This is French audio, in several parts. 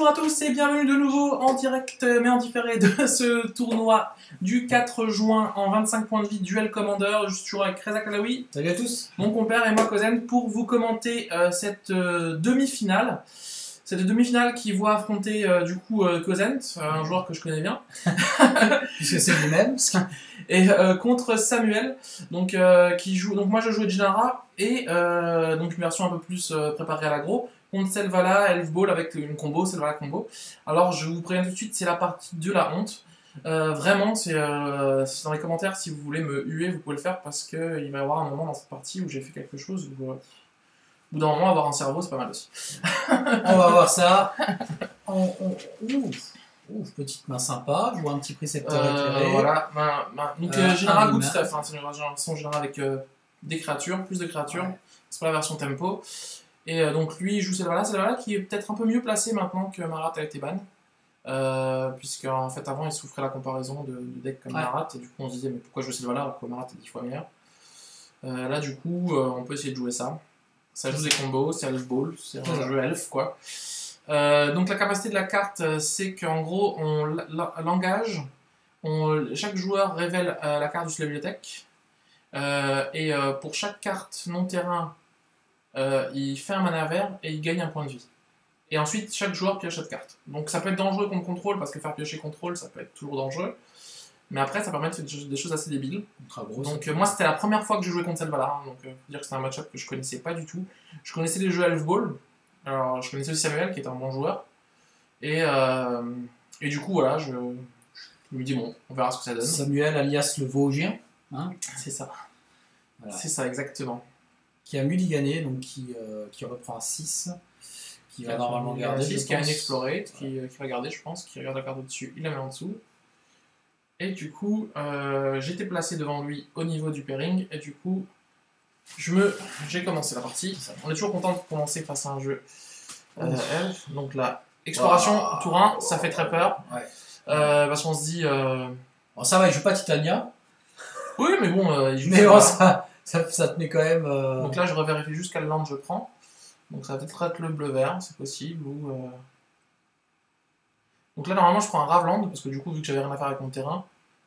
Bonjour à tous et bienvenue de nouveau en direct mais en différé de ce tournoi du 4 juin en 25 points de vie Duel Commander. Je suis toujours avec Reza Kalaoui. Salut à tous. Mon compère et moi Kozen pour vous commenter cette demi-finale. Cette demi-finale qui voit affronter du coup Kozen, un joueur que je connais bien. Puisque c'est lui-même. Et contre Samuel, donc qui joue. Donc moi je jouais Jinara et donc une version un peu plus préparée à l'aggro. Contre Selvala, Elf Ball avec une combo, Selvala combo. Alors je vous préviens tout de suite, c'est la partie de la honte. Vraiment, c'est dans les commentaires, si vous voulez me huer, vous pouvez le faire parce qu'il va y avoir un moment dans cette partie où j'ai fait quelque chose où, au bout d'un moment, avoir un cerveau, c'est pas mal aussi. On va voir ça. Ouf, petite main sympa, je vois un petit précepteur éclairé. Voilà, donc Jinara good stuff, hein, c'est une version Jinara avec des créatures, plus de créatures. Ouais. C'est pas la version tempo. Et donc lui il joue Selvala qui est peut-être un peu mieux placé maintenant que Marat a été ban. Puisque en fait avant il souffrait la comparaison de deck comme Marat et du coup on se disait mais pourquoi jouer Selvala alors que Marat est 10 fois meilleur. Là du coup on peut essayer de jouer ça. Ça joue des combos, c'est Elf Ball, c'est un jeu elf quoi. Donc la capacité de la carte c'est qu'en gros on l'engage, chaque joueur révèle la carte de la bibliothèque et pour chaque carte non terrain il fait un mana vert et il gagne un point de vie. Et ensuite, chaque joueur pioche cette carte. Donc ça peut être dangereux contre contrôle, parce que faire piocher contrôle, ça peut être toujours dangereux. Mais après, ça permet de faire des choses assez débiles. Donc moi, c'était la première fois que je jouais contre Selvala. Donc faut dire que c'était un match-up que je connaissais pas du tout. Je connaissais les jeux Elf Ball. Alors, je connaissais aussi Samuel, qui est un bon joueur. Et du coup, voilà, je me dis, bon, on verra ce que ça donne. Samuel, alias le Vosgien. Hein, c'est ça. Voilà. C'est ça, exactement. Qui a mulligané, donc qui reprend à 6, qui va normalement garder. 6, qui a une Explorate, qui va garder, je pense, qui regarde la carte au-dessus, il la met en dessous. Et du coup, j'étais placé devant lui au niveau du pairing, et du coup, j'ai commencé la partie. On est toujours content de commencer face à un jeu elf. Donc là, exploration, tour 1, ça fait très peur. Ouais. Parce qu'on se dit. Bon, ça va, il joue pas Titania. Oui, mais bon, il joue. Mais bon, ça te met quand même. Donc là, je revérifie juste quelle land je prends. Donc ça va peut-être être le bleu-vert, c'est possible. Ou donc là, normalement, je prends un Raveland, parce que du coup, vu que j'avais rien à faire avec mon terrain,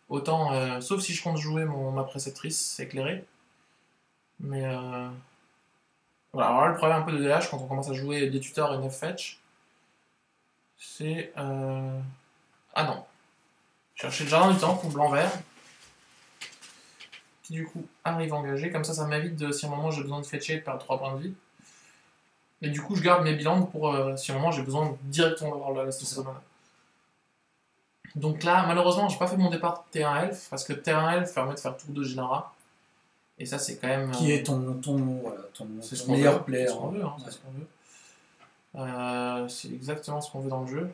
autant. Sauf si je compte jouer ma préceptrice éclairée. Mais. Voilà, alors là, le problème un peu de DH, quand on commence à jouer des tuteurs et 9 fetch, c'est. Ah non. Chercher le jardin du temps pour blanc-vert. Qui du coup arrive engagé, comme ça m'évite de, si à un moment j'ai besoin de fetcher, de perdre 3 points de vie. Et du coup je garde mes bilans pour si à un moment j'ai besoin directement d'avoir le Last of Us. Donc là malheureusement j'ai pas fait mon départ T1 Elf, parce que T1 Elf permet de faire tour de Jinara. Et ça c'est quand même... Qui est ton meilleur player. C'est ce qu'on veut, hein, c'est ce qu'on veut. C'est exactement ce qu'on veut dans le jeu.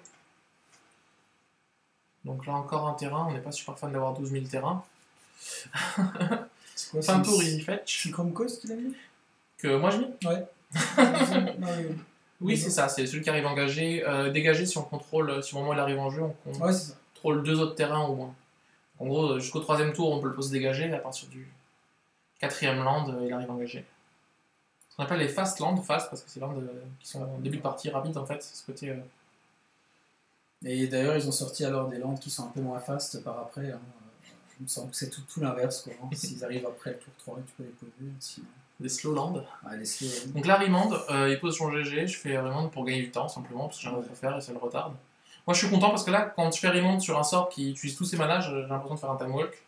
Donc là encore un terrain, on n'est pas super fan d'avoir 12 000 terrains. C'est quoi, fin de tour, il fetch. C'est Chrome Coast qu'il a mis? Que moi je mis? Ouais. Oui, c'est ça, c'est celui qui arrive engagé. Dégagé si on contrôle, si au moment où il arrive en jeu, on contrôle 2 autres terrains au moins. En gros, jusqu'au 3ème tour, on peut le poser dégagé, et à partir du 4ème land, il arrive engagé. Ce qu'on appelle les fast lands, fast parce que c'est lands qui sont en début de partie rapide en fait, ce côté. Et d'ailleurs, ils ont sorti alors des lands qui sont un peu moins fast par après. Hein. Il me semble que c'est tout l'inverse, quoi. Hein. S'ils arrivent après le tour 3, tu peux les poser. Sinon... Des slow land. Ouais, des slow land. Donc là, Remand, il pose son GG, je fais Remand pour gagner du temps, simplement, parce que j'ai rien d'autre à faire et ça le retarde. Moi, je suis content parce que là, quand tu fais Remand sur un sort qui utilise tous ses manas, j'ai l'impression de faire un time walk.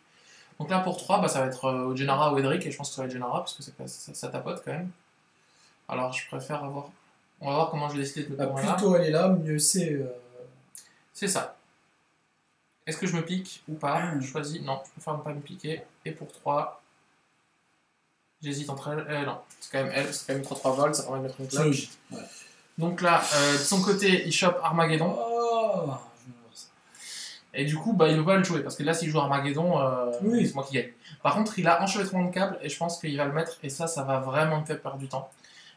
Donc là, pour 3, bah, ça va être Jinara ou Edric, et je pense que ça va être Jinara, parce que ça tapote quand même. Alors, je préfère avoir... On va voir comment je vais décider de me mettre plus tôt elle est là, mieux c'est... C'est ça. Est-ce que je me pique ou pas? Je choisis. Non, je préfère ne pas me piquer. Et pour 3, j'hésite entre elle. Non, c'est quand même elle, c'est quand même 3-3 vols, ça permet de mettre une cloche. Ouais. Donc là, de son côté, il chope Armageddon. Et du coup, bah, il ne peut pas le jouer, parce que là, s'il joue Armageddon, c'est moi qui gagne. Par contre, il a enchevêtrement de câble, et je pense qu'il va le mettre, et ça va vraiment me faire perdre du temps.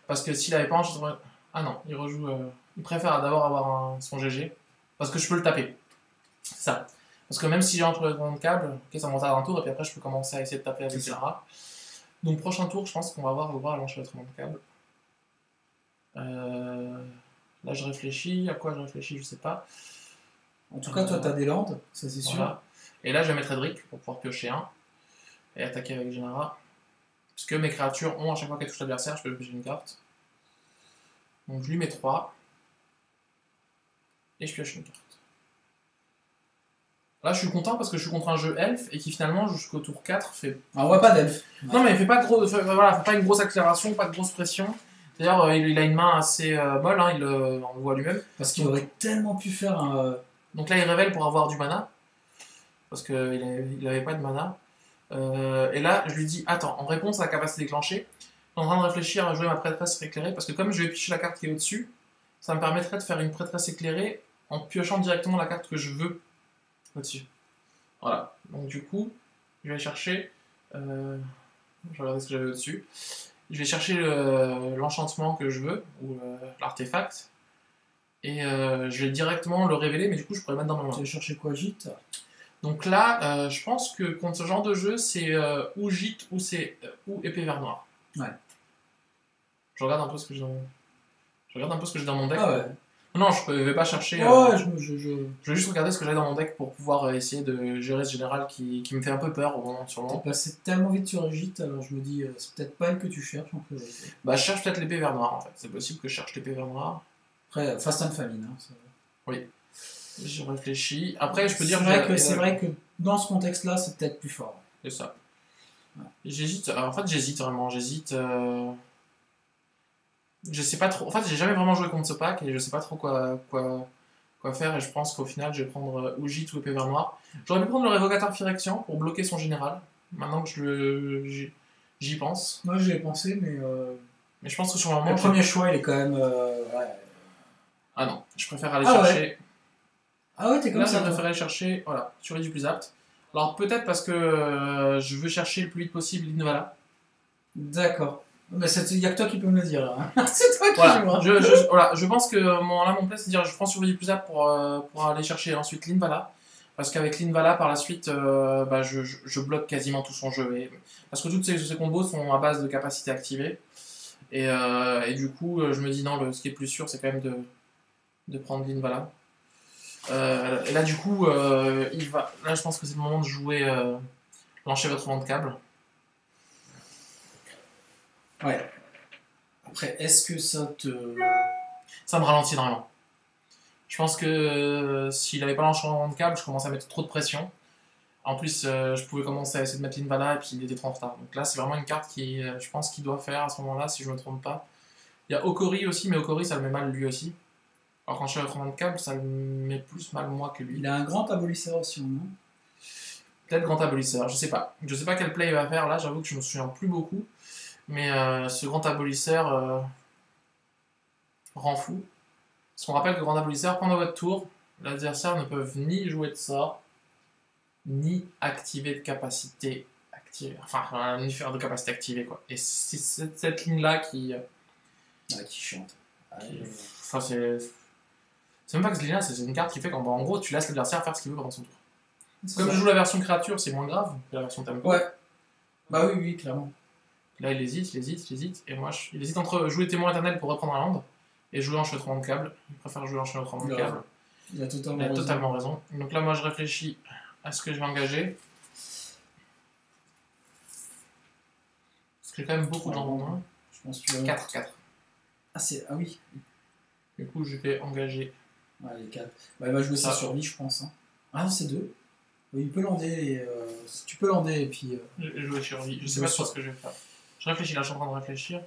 Parce que s'il n'avait pas enchevêtrement... Ah non, il rejoue... Il préfère d'abord avoir son GG, parce que je peux le taper. C'est ça. Parce que même si j'ai enchevêtrement de câble, ça me retarde un tour, et puis après, je peux commencer à essayer de taper avec Jinara. Donc, prochain tour, je pense qu'on va voir l'enchevêtrement de câble. Là, je réfléchis. À quoi je réfléchis, je sais pas. En tout cas, toi, t'as des landes, ça c'est sûr. Voilà. Et là, je vais mettre Edric pour pouvoir piocher un et attaquer avec Genara. Parce que mes créatures ont, à chaque fois qu'elles touchent l'adversaire, je peux piocher une carte. Donc, je lui mets 3. Et je pioche une carte. Là, je suis content parce que je suis contre un jeu elfe et qui finalement, jusqu'au tour 4, fait. Ah, on voit pas d'elfe. Non, mais il fait pas voilà, fait pas une grosse accélération, pas de grosse pression. D'ailleurs, il a une main assez molle, hein, on le voit lui-même. Parce qu'il aurait tellement pu faire un. Donc là, il révèle pour avoir du mana. Parce qu'il avait pas de mana. Et là, je lui dis attends, en réponse à la capacité déclenchée, je suis en train de réfléchir à jouer ma prêtresse éclairée. Parce que comme je vais picher la carte qui est au-dessus, ça me permettrait de faire une prêtresse éclairée en piochant directement la carte que je veux au-dessus. Voilà. Donc du coup, je vais chercher. Je vais regarder ce que j'avais au-dessus. Je vais chercher l'enchantement que je veux, ou l'artefact. Et je vais directement le révéler, mais du coup, je pourrais le mettre dans ma main. Tu vas chercher quoi, Gîte? Donc là, je pense que contre ce genre de jeu, c'est ou Gîte ou épée vert noir. Ouais. Je regarde un peu ce que j'ai dans mon deck. Ah ouais. Non, je vais pas chercher. Ouais, je vais juste regarder ce que j'ai dans mon deck pour pouvoir essayer de gérer ce général qui me fait un peu peur au moment sur le moment. T'es passé tellement vite sur Gîte, alors je me dis, c'est peut-être pas elle que tu cherches en priorité. Bah, je cherche peut-être l'épée vert noir en fait. C'est possible que je cherche l'épée vert noir. Après, Fast and Famine. Hein, oui. Je réfléchis. Après, je peux dire. C'est vrai que dans ce contexte-là, c'est peut-être plus fort. C'est ça. Ouais. J'hésite. En fait, j'hésite vraiment. J'hésite. Je sais pas trop. En fait, j'ai jamais vraiment joué contre ce pack et je sais pas trop quoi faire. Et je pense qu'au final, je vais prendre ou Gîte ou épée vert noir. J'aurais pu prendre le révocateur Phyrexian pour bloquer son général. Maintenant que j'y pense. Moi, j'y ai pensé, mais. Mais je pense que sur le moment. Le premier choix, il est quand même. Ouais. Ah non, je préfère aller chercher. Ouais. Ah ouais, t'es comme là, ça. Je préfère aller chercher. Voilà, Tuerie du plus apte. Alors peut-être parce que je veux chercher le plus vite possible Linvala. D'accord. Mais il n'y a que toi qui peux me le dire. Hein. C'est toi qui joue. Voilà, je pense que mon plan, c'est de dire je prends Survie du plus apte pour aller chercher ensuite Linvala. Parce qu'avec Linvala, par la suite, je bloque quasiment tout son jeu. Parce que toutes ces combos sont à base de capacités activées. Et du coup, je me dis non, ce qui est plus sûr, c'est quand même de prendre Linvala. Et là, du coup, là, je pense que c'est le moment de jouer l'enchevêtrement de câble. Ouais. Après, est-ce que ça me ralentit énormément. Je pense que s'il n'avait pas l'enchevêtrement de câble, je commençais à mettre trop de pression. En plus, je pouvais commencer à essayer de mettre Linvala et puis il était trop en retard. Donc là, c'est vraiment une carte qui, je pense, qu'il doit faire à ce moment-là, si je ne me trompe pas. Il y a Okori aussi, mais Okori, ça le met mal lui aussi. Alors quand je suis à 30 câbles, ça me met plus mal moi que lui. Il a un grand abolisseur aussi, non? Peut-être grand abolisseur, je sais pas. Je sais pas quel play il va faire là, j'avoue que je me souviens plus beaucoup. Mais ce grand abolisseur rend fou. Parce qu'on rappelle que grand abolisseur, pendant votre tour, l'adversaire ne peut ni jouer de sort, ni activer de capacité activée. Enfin, ni faire de capacité activée quoi. Et c'est cette ligne là qui chante. Enfin, c'est même pas que ce ligne-là, c'est une carte qui fait qu'en gros, tu laisses l'adversaire faire ce qu'il veut pendant son tour. Comme je joue la version créature, c'est moins grave que la version tempo. Ouais. Bah oui, clairement. Là, il hésite. Et moi, il hésite entre jouer témoin éternel pour reprendre un land et jouer enchevêtrement de câble. Il préfère jouer enchevêtrement de câble. Il a totalement raison. Donc là, moi, je réfléchis à ce que je vais engager. Parce que j'ai quand même beaucoup de gens en main. Je pense que 4. Ah oui. Du coup, je vais engager. Ouais, les 4. Bah, il va jouer sa survie, je pense. Hein. Ah non, c'est 2. Oui, il peut lander. Tu peux lander et puis. Jouer survie. Je sais pas trop ce que je vais faire. Je réfléchis là, je suis en train de réfléchir.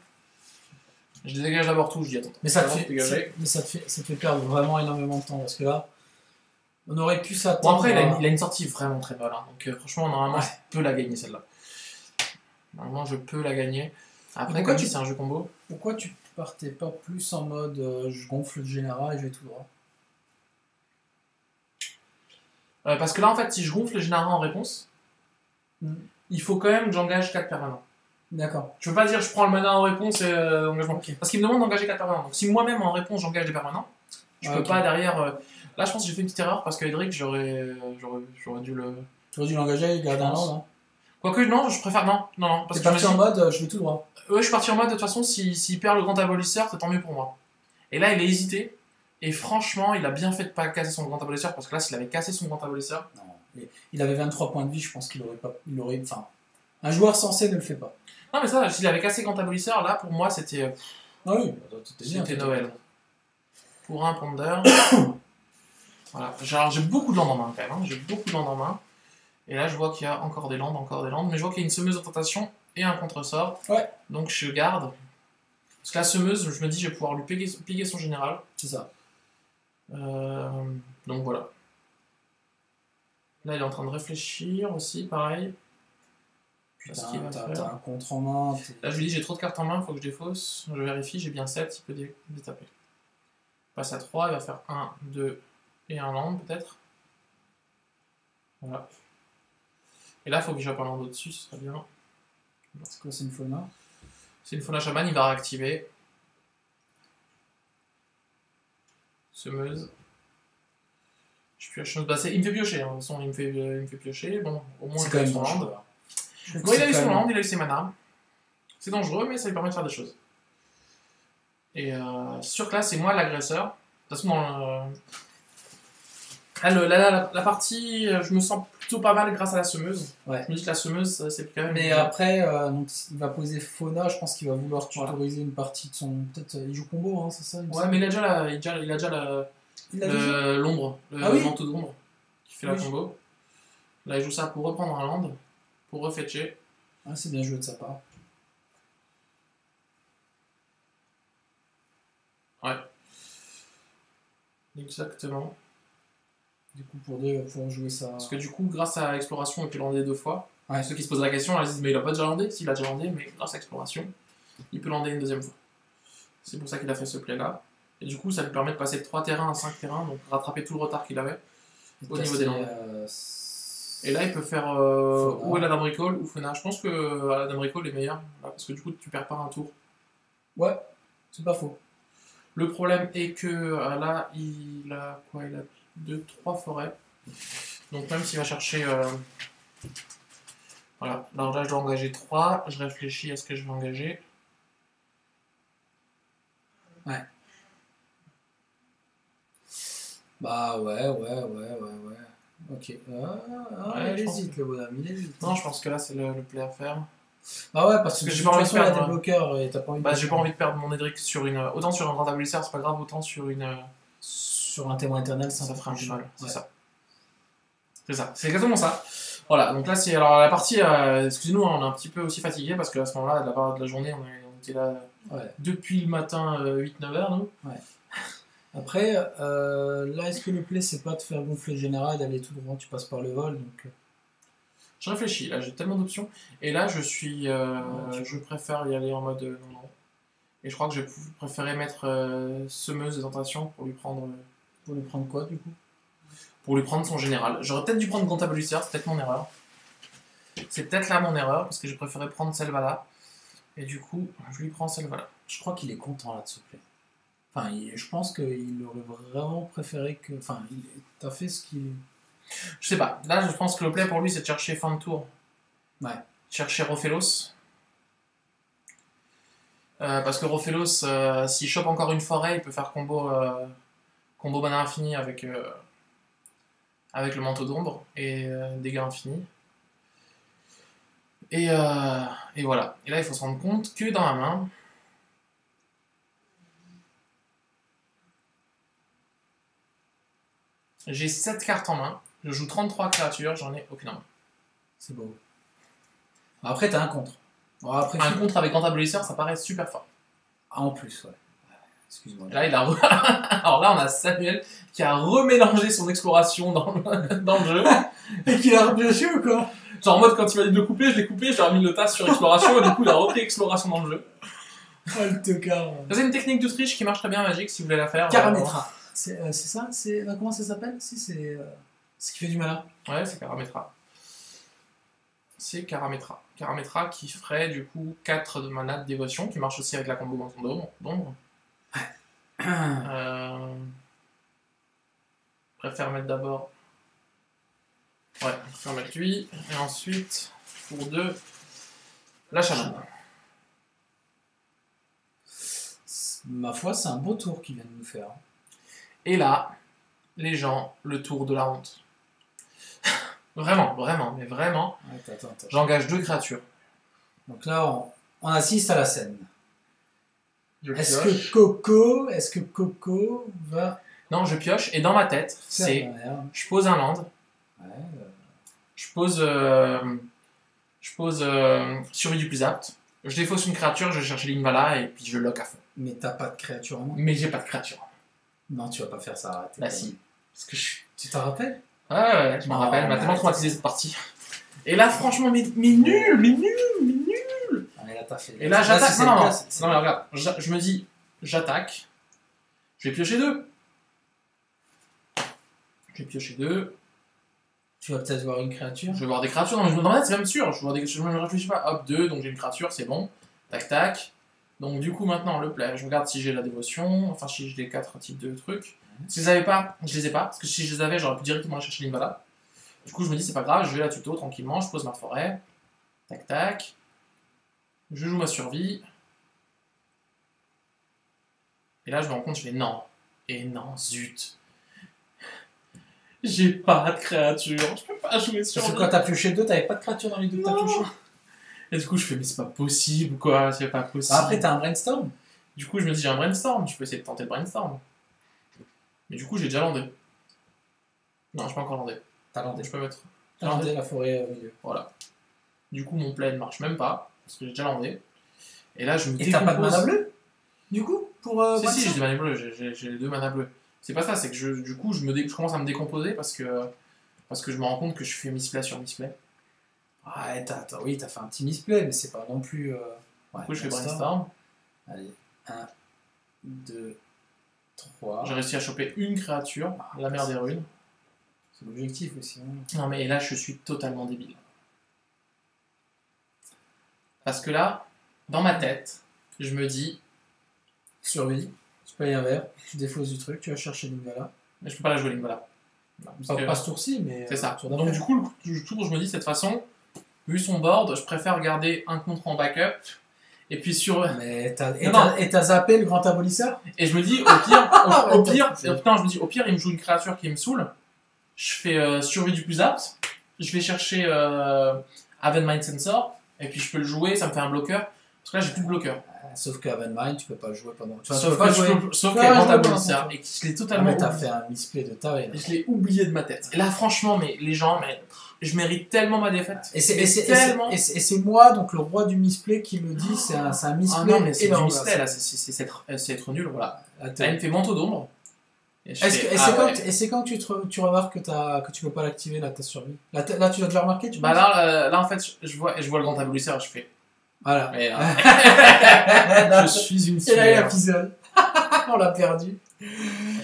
Je dégage d'abord tout, je dis attends. Mais ça te fait perdre vraiment énormément de temps parce que là, on aurait pu s'attendre. Bon, après, il a une sortie vraiment très bonne. Hein, donc franchement, normalement, je peux la gagner celle-là. Normalement, je peux la gagner. Après, comme c'est un jeu combo. Pourquoi tu partais pas plus en mode je gonfle le général et je vais tout droit? Parce que là, en fait, si je gonfle le général en réponse, il faut quand même que j'engage 4 permanents. D'accord. Je veux pas dire je prends le mana en réponse et engagement. Okay. Parce qu'il me demande d'engager 4 permanents. Donc si moi-même en réponse j'engage des permanents, je peux pas derrière. Là, je pense que j'ai fait une petite erreur parce que Edric, j'aurais dû le. Tu aurais dû l'engager et garder un land, hein. Quoique, non, je préfère. Non. Parce que parti en mode je vais tout droit. Ouais, je suis parti en mode de toute façon, s'il perd le grand abolisseur, c'est tant mieux pour moi. Et là, il a hésité. Et franchement, il a bien fait de pas casser son grand abolisseur, parce que là, s'il avait cassé son grand abolisseur... Non, il avait 23 points de vie, je pense qu'il aurait pas... Enfin, un joueur censé ne le fait pas. Non mais ça, s'il avait cassé grand abolisseur, là, pour moi, c'était... Ah oui, c'était Noël. Pour un Ponder. Voilà. Alors, j'ai beaucoup de landes en main, quand même. Hein. J'ai beaucoup de landes en main. Et là, je vois qu'il y a encore des landes. Mais je vois qu'il y a une semeuse de tentation et un contre-sort. Ouais. Donc, je garde. Parce que la semeuse, je me dis, je vais pouvoir lui piquer son général. C'est ça. Donc, voilà. Là, il est en train de réfléchir aussi, pareil. T'as un contre en main. Là, je lui dis, j'ai trop de cartes en main, il faut que je défausse. Je vérifie, j'ai bien 7, il peut détaper. Il passe à 3, il va faire 1, 2 et un land, peut-être. Voilà. Et là, il faut que j'appe un land au-dessus, ce serait bien. C'est quoi, c'est une fauna? C'est une fauna chaman, il va réactiver. Semeuse. Je pioche. Bah, il me fait piocher, hein. De toute façon, il me fait piocher. Bon, au moins, il a eu son land. Bon, il a eu son land, il a eu ses mana. C'est dangereux, mais ça lui permet de faire des choses. Et sûr que là, c'est moi l'agresseur. De toute façon, dans la partie, je me sens plutôt pas mal grâce à la semeuse. Ouais. Je me dis que la semeuse, c'est quand même... Mais après, donc, il va poser fauna, je pense qu'il va vouloir tutoriser une partie de son... Peut-être, il joue combo, hein, c'est ça? Ouais, mais il a déjà l'ombre, le manteau d'ombre, qui fait la combo. Là, il joue ça pour reprendre un land, pour refetcher. Ah, c'est bien joué de sa part. Ouais. Exactement. Du coup, pour jouer ça... Parce que du coup, grâce à l'exploration, il peut lander 2 fois. Ouais. Ceux qui se posent la question, ils se disent, mais il a pas déjà landé? Si, il a déjà landé, mais grâce à l'exploration, il peut lander une deuxième fois. C'est pour ça qu'il a fait ce play-là. Et du coup, ça lui permet de passer de 3 terrains à 5 terrains, donc rattraper tout le retard qu'il avait au niveau des landes. Et là, il peut faire ou Eladam Recall ou Fauna. Je pense que Eladam Recall est meilleur, là, parce que du coup, tu perds pas un tour. Ouais, c'est pas faux. Le problème est que là, il a 2-3 forêts. Donc même s'il va chercher... Voilà, alors là, je dois engager 3. Je réfléchis à ce que je vais engager. Ouais. Bah ouais. Ok. Il hésite, le bonhomme, il hésite. Non, je pense que là, c'est le play à faire. Bah ouais, parce que j'ai pas envie de perdre des bloqueurs et t'as pas envie de... Bah, j'ai pas envie de perdre mon Edric sur une... Autant sur un grand abolisseur, c'est pas grave, autant sur une... Sur un témoin éternel, ça ferait un peu mal. C'est ça. C'est ça. C'est exactement ça. Voilà, donc là, c'est... Alors, la partie... Excusez-nous, on est un petit peu aussi fatigué, parce qu'à ce moment-là, de la part de la journée, on était là depuis le matin 8-9 heures, nous. Ouais. Après, là, est-ce que le play, c'est pas de faire gonfler le général et d'aller tout droit, tu passes par le vol, donc... Je réfléchis, là, j'ai tellement d'options. Et là, je suis... je préfère y aller en mode non. Et je crois que je préférais mettre semeuse de tentation pour lui prendre... Pour lui prendre quoi, du coup? Pour lui prendre son général. J'aurais peut-être dû prendre grand abolisseur, c'est peut-être mon erreur. C'est peut-être là mon erreur, parce que j'ai préféré prendre Selvala. Et du coup, je lui prends Selvala. Je crois qu'il est content, là, de ce play. Enfin, je pense qu'il aurait vraiment préféré que... Enfin, t'as fait ce qu'il... Je sais pas. Là, je pense que le play pour lui, c'est de chercher fin de tour. Ouais. Chercher Rofelos. Parce que Rofelos, s'il chope encore une forêt, il peut faire combo mana infini avec le manteau d'ombre et dégâts infinis. Et voilà. Et là, il faut se rendre compte que dans la main... J'ai 7 cartes en main. Je joue 33 créatures, j'en ai aucune en main. C'est beau. Après, t'as un contre. Bon, après, un contre avec grand abolisseur, ça paraît super fort. Ah, en plus, ouais. Excuse-moi. Là, alors là, on a Samuel qui a remélangé son exploration dans le jeu. Et qu'il a repioché ou quoi? Genre en mode, quand il m'a dit de le couper, je l'ai coupé, j'ai remis le tas sur exploration, et du coup, il a repris exploration dans le jeu. Oh, le tocard. C'est une technique de triche qui marche très bien à Magic, si vous voulez la faire. Karametra. C'est ça? Comment ça s'appelle? Si, c'est ce qui fait du malin. Ouais, c'est Karametra. C'est Karametra. Karametra qui ferait du coup 4 de mana de dévotion, qui marche aussi avec la combo d'ombre. Préfère mettre d'abord... Ouais, préfère mettre lui, et ensuite, pour 2, la chamane. Ma foi, c'est un beau tour qu'il vient de nous faire. Et là, les gens, le tour de la honte. Vraiment, mais vraiment, Attends. j'engage 2 créatures. Donc là, on assiste à la scène. Est-ce pioche. que Coco va... Non, je pioche, et dans ma tête, c'est... Je pose un land. Ouais, Je pose survie du plus apte. Je défausse une créature, je vais chercher l'Invala et puis je lock à fond. mais t'as pas de créature en main. Mais j'ai pas de créature. Non, tu vas pas faire ça, arrête. Bah si. Parce que Tu t'en rappelles? Ouais, je m'en rappelle, m'a tellement traumatisé cette partie. Et là, franchement, mais nul. Ah, mais là, t'as fait... Et là, j'attaque. Non, c'est mais regarde, je me dis, j'attaque. Je vais piocher 2. Tu vas peut-être voir une créature. Je vais voir des créatures. Non, mais dans ma tête, c'est même sûr. Je me réfléchis pas. Hop, 2, donc j'ai une créature, c'est bon. Tac. Donc du coup, maintenant, le play. Je regarde si j'ai la dévotion. Enfin, si j'ai les 4 types de trucs. Si je les avais pas, je les ai pas. Parce que si je les avais, j'aurais pu directement aller chercher l'Invala. Du coup, je me dis, c'est pas grave, je vais la tuto tranquillement. Je pose ma forêt. Tac. Je joue ma survie. Et là, je me rends compte, je fais non. Et non, zut. J'ai pas de créature. Je peux pas jouer sur. C'est quoi, t'as pioché 2, t'avais pas de créature dans les 2 que t'as pioché? Et du coup, je fais, mais c'est pas possible, quoi. C'est pas possible. Après, t'as un brainstorm. Du coup, je me dis, j'ai un brainstorm. Tu peux essayer de tenter le brainstorm. Mais du coup, j'ai déjà landé. Non, j'ai pas encore landé. T'as landé. Je peux mettre. T'as landé la forêt au milieu. Voilà. Du coup, mon play ne marche même pas. Parce que j'ai déjà landé. Et là, je me Et t'as pas de mana bleue? Du coup, pour. Si, j'ai des mana bleus. J'ai les 2 mana bleus. C'est pas ça, c'est que du coup, je commence à me décomposer parce que je me rends compte que je fais misplay sur misplay. Ouais, oui, t'as fait un petit misplay, mais c'est pas non plus. Ouais, du coup, je fais brainstorm. Allez, 1, 2, 3. J'ai réussi à choper une créature, la mer des ruines. C'est l'objectif aussi. Hein. Non, mais là, je suis totalement débile. Parce que là, dans ma tête, je me dis. Survie, tu payes un verre, tu défausses du truc, tu vas chercher l'Invala. Mais je peux pas la jouer l'Invala. Pas ce tour-ci, mais. C'est ça. Donc, du coup, le tour, je me dis de cette façon, vu son board, je préfère garder un contre en backup. Et puis sur. Mais t'as zappé le grand abolisseur? Et je me dis, au pire, il me joue une créature qui me saoule. Je fais survie du plus apte. Je vais chercher Aven Mind Sensor. Et puis je peux le jouer, ça me fait un bloqueur. Parce que là, j'ai plus de bloqueur. Sauf que Aven Mind, tu peux pas le jouer pendant. Sauf qu'il y a grand abolisseur. Et que je l'ai totalement. Mais t'as fait un misplay de taré. Je l'ai oublié de ma tête. Et là, franchement, mais les gens, je mérite tellement ma défaite. Et c'est moi, donc le roi du misplay, qui le dit, c'est un misplay. Ah non, mais c'est du misplay, là, c'est être nul, voilà. Là, il me fait manteau d'ombre. Et c'est quand tu remarques que tu peux pas l'activer, là, ta survie. Là, tu l'as déjà remarqué, tu penses? Là, en fait, je vois le grand abolisseur, je fais. Voilà. Mais, je suis une sueur. Et là, il a pisole. On l'a perdu.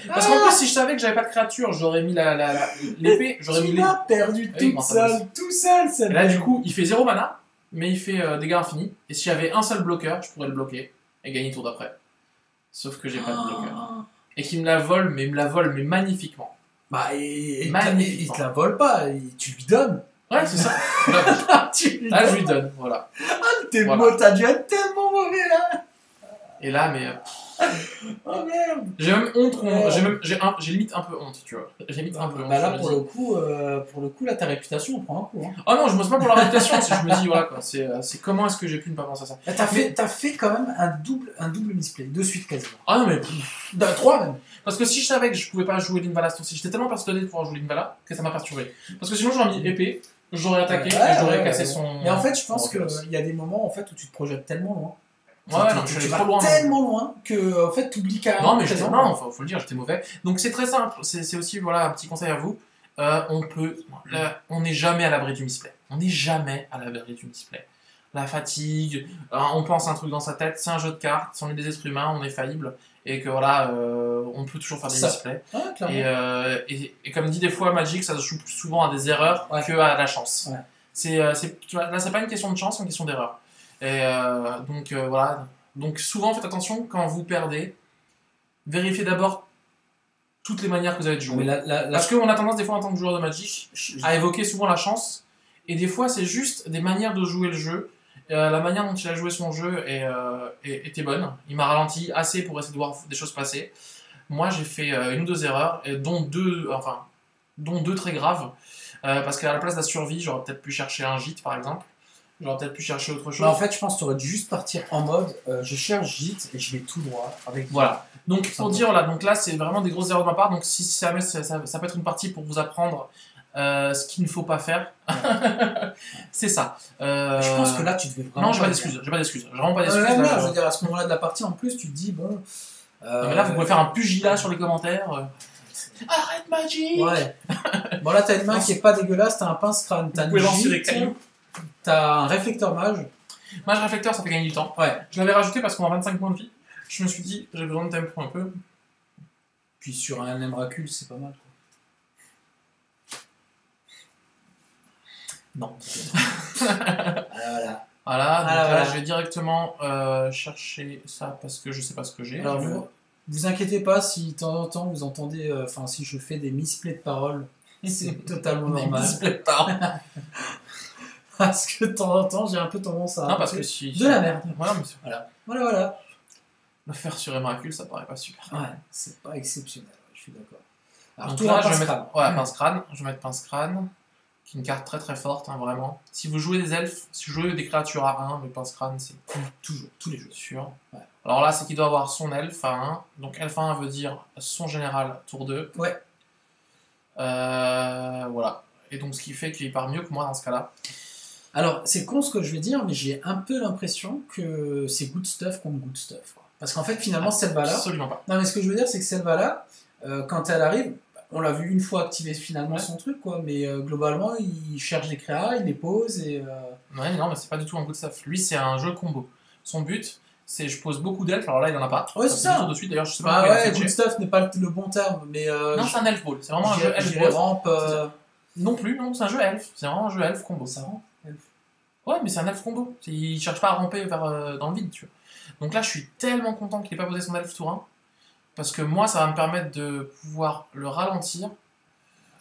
Parce qu'en plus, si je savais que j'avais pas de créature, j'aurais mis l'épée. J'aurais mis l'épée. Tu l'as perdu tout seul, et là, du coup, il fait 0 mana, mais il fait dégâts infinis. Et si j'avais un seul bloqueur, je pourrais le bloquer et gagner le tour d'après. Sauf que j'ai pas de bloqueur. Et qu'il me la vole, mais magnifiquement. Bah, il te la vole pas, tu lui donnes. Ouais, c'est ça. Je lui donne, voilà. T'as dû être tellement mauvais là. Et là, mais. Oh merde. J'ai même honte, j'ai limite un peu honte, tu vois. J'ai limite un peu honte. Bah là, pour le coup, là, ta réputation, on prend un coup. Hein. Oh non, je me suis pas pour la réputation, je me dis, voilà quoi, c'est comment est-ce que j'ai pu ne pas penser à ça. T'as fait quand même un double misplay, de suite quasiment. Ah non, mais. 3 même. Parce que si je savais que je pouvais pas jouer l'Invala ce tour-ci, j'étais tellement persuadé de pouvoir jouer l'Invala que ça m'a perturbé. Parce que sinon, j'aurais mis épée, j'aurais attaqué et j'aurais cassé son. Mais en fait, je pense qu'il y a des moments en fait, où tu te projettes tellement loin. Ouais, non, je suis trop loin. Tellement loin que en fait, t'oublies carrément. Non, mais faut le dire, j'étais mauvais. Donc c'est très simple. C'est aussi voilà un petit conseil à vous. On n'est jamais à l'abri du misplay. On n'est jamais à l'abri du misplay. La fatigue, on pense un truc dans sa tête. C'est un jeu de cartes. Si on est des êtres humains, on est faillible et que voilà, on peut toujours faire des misplays. Ouais, et comme dit des fois Magic, ça se joue plus souvent à des erreurs que à la chance. Ouais. Là, c'est pas une question de chance, c'est une question d'erreur. Et voilà. Donc souvent faites attention quand vous perdez. Vérifiez d'abord toutes les manières que vous avez de jouer. Parce qu'on a tendance des fois en tant que joueur de Magic à évoquer souvent la chance. Et des fois c'est juste des manières de jouer le jeu. La manière dont il a joué son jeu était bonne. Il m'a ralenti assez pour essayer de voir des choses passer. moi j'ai fait une ou deux erreurs, et dont deux très graves. Parce qu'à la place de la survie, j'aurais peut-être pu chercher un gîte par exemple. J'aurais peut-être pu chercher autre chose. Bah, en fait, je pense que tu aurais dû juste partir en mode je cherche gîte et je vais tout droit. Voilà. Donc pour dire là, donc là c'est vraiment des grosses erreurs de ma part. Donc si ça peut être une partie pour vous apprendre ce qu'il ne faut pas faire. C'est ça. Je pense que là tu devais vraiment. Non, j'ai pas d'excuses. J'ai vraiment pas d'excuses. Je veux dire, à ce moment-là de la partie, en plus, tu te dis bon. Non, mais là, vous pouvez faire un pugilat sur les commentaires. Arrête Magic. Ouais. Bon là, t'as une main qui est pas dégueulasse. T'as un pince-crâne. T'as vous pouvez lancer les cailloux. T'as un réflecteur mage. Mage réflecteur, ça fait gagner du temps. Ouais. Je l'avais rajouté parce qu'on a 25 points de vie. Je me suis dit, j'ai besoin de tempo un peu. Puis sur un Emrakul, c'est pas mal. Non. Voilà. Voilà, donc là, je vais directement chercher ça parce que je sais pas ce que j'ai. Alors, vous inquiétez pas si de temps en temps vous entendez, si je fais des misplays de paroles, c'est totalement normal. Des misplays de paroles. Parce que de temps en temps, j'ai un peu tendance à. Non, parce que si. De la merde. Voilà. Le faire sur Emrakul, ça paraît pas super. Ouais, c'est pas exceptionnel, je suis d'accord. Alors, donc là, je vais mettre. Ouais, pince-crâne. Je vais mettre pince-crâne. Qui est une carte très très forte, hein, vraiment. Si vous jouez des elfes, si vous jouez des créatures à 1, le pince-crâne, c'est toujours, tous les jeux. Sûr. Ouais. Alors là, c'est qu'il doit avoir son elfe à 1. Donc elfe à 1 veut dire son général tour 2. Ouais. Voilà. Et donc ce qui fait qu'il part mieux que moi dans ce cas-là. Alors, c'est con ce que je vais dire, mais j'ai un peu l'impression que c'est good stuff contre good stuff. Quoi. Parce qu'en fait, finalement, Selvala... Absolument pas. Non, mais ce que je veux dire, c'est que Selvala, quand elle arrive, on l'a vu une fois activer finalement son truc, quoi, mais globalement, il cherche des créas, il les pose et... Ouais, non, mais c'est pas du tout un good stuff. Lui, c'est un jeu combo. Son but, c'est je pose beaucoup d'elfes, alors là, il en a pas. Ouais, c'est ça. De suite, d'ailleurs, je sais pas. Ah ouais, good stuff n'est pas le bon terme, mais... non, c'est un elf ball. C'est vraiment un jeu elf ball. Ramp, Non plus, non, c'est un jeu elf. C'est vraiment un jeu elf combo. Ça rampe, elf. Ouais, mais c'est un elf combo. Il cherche pas à ramper dans le vide, tu vois. Donc là, je suis tellement content qu'il ait pas posé son elf tour 1. Parce que moi, ça va me permettre de pouvoir le ralentir.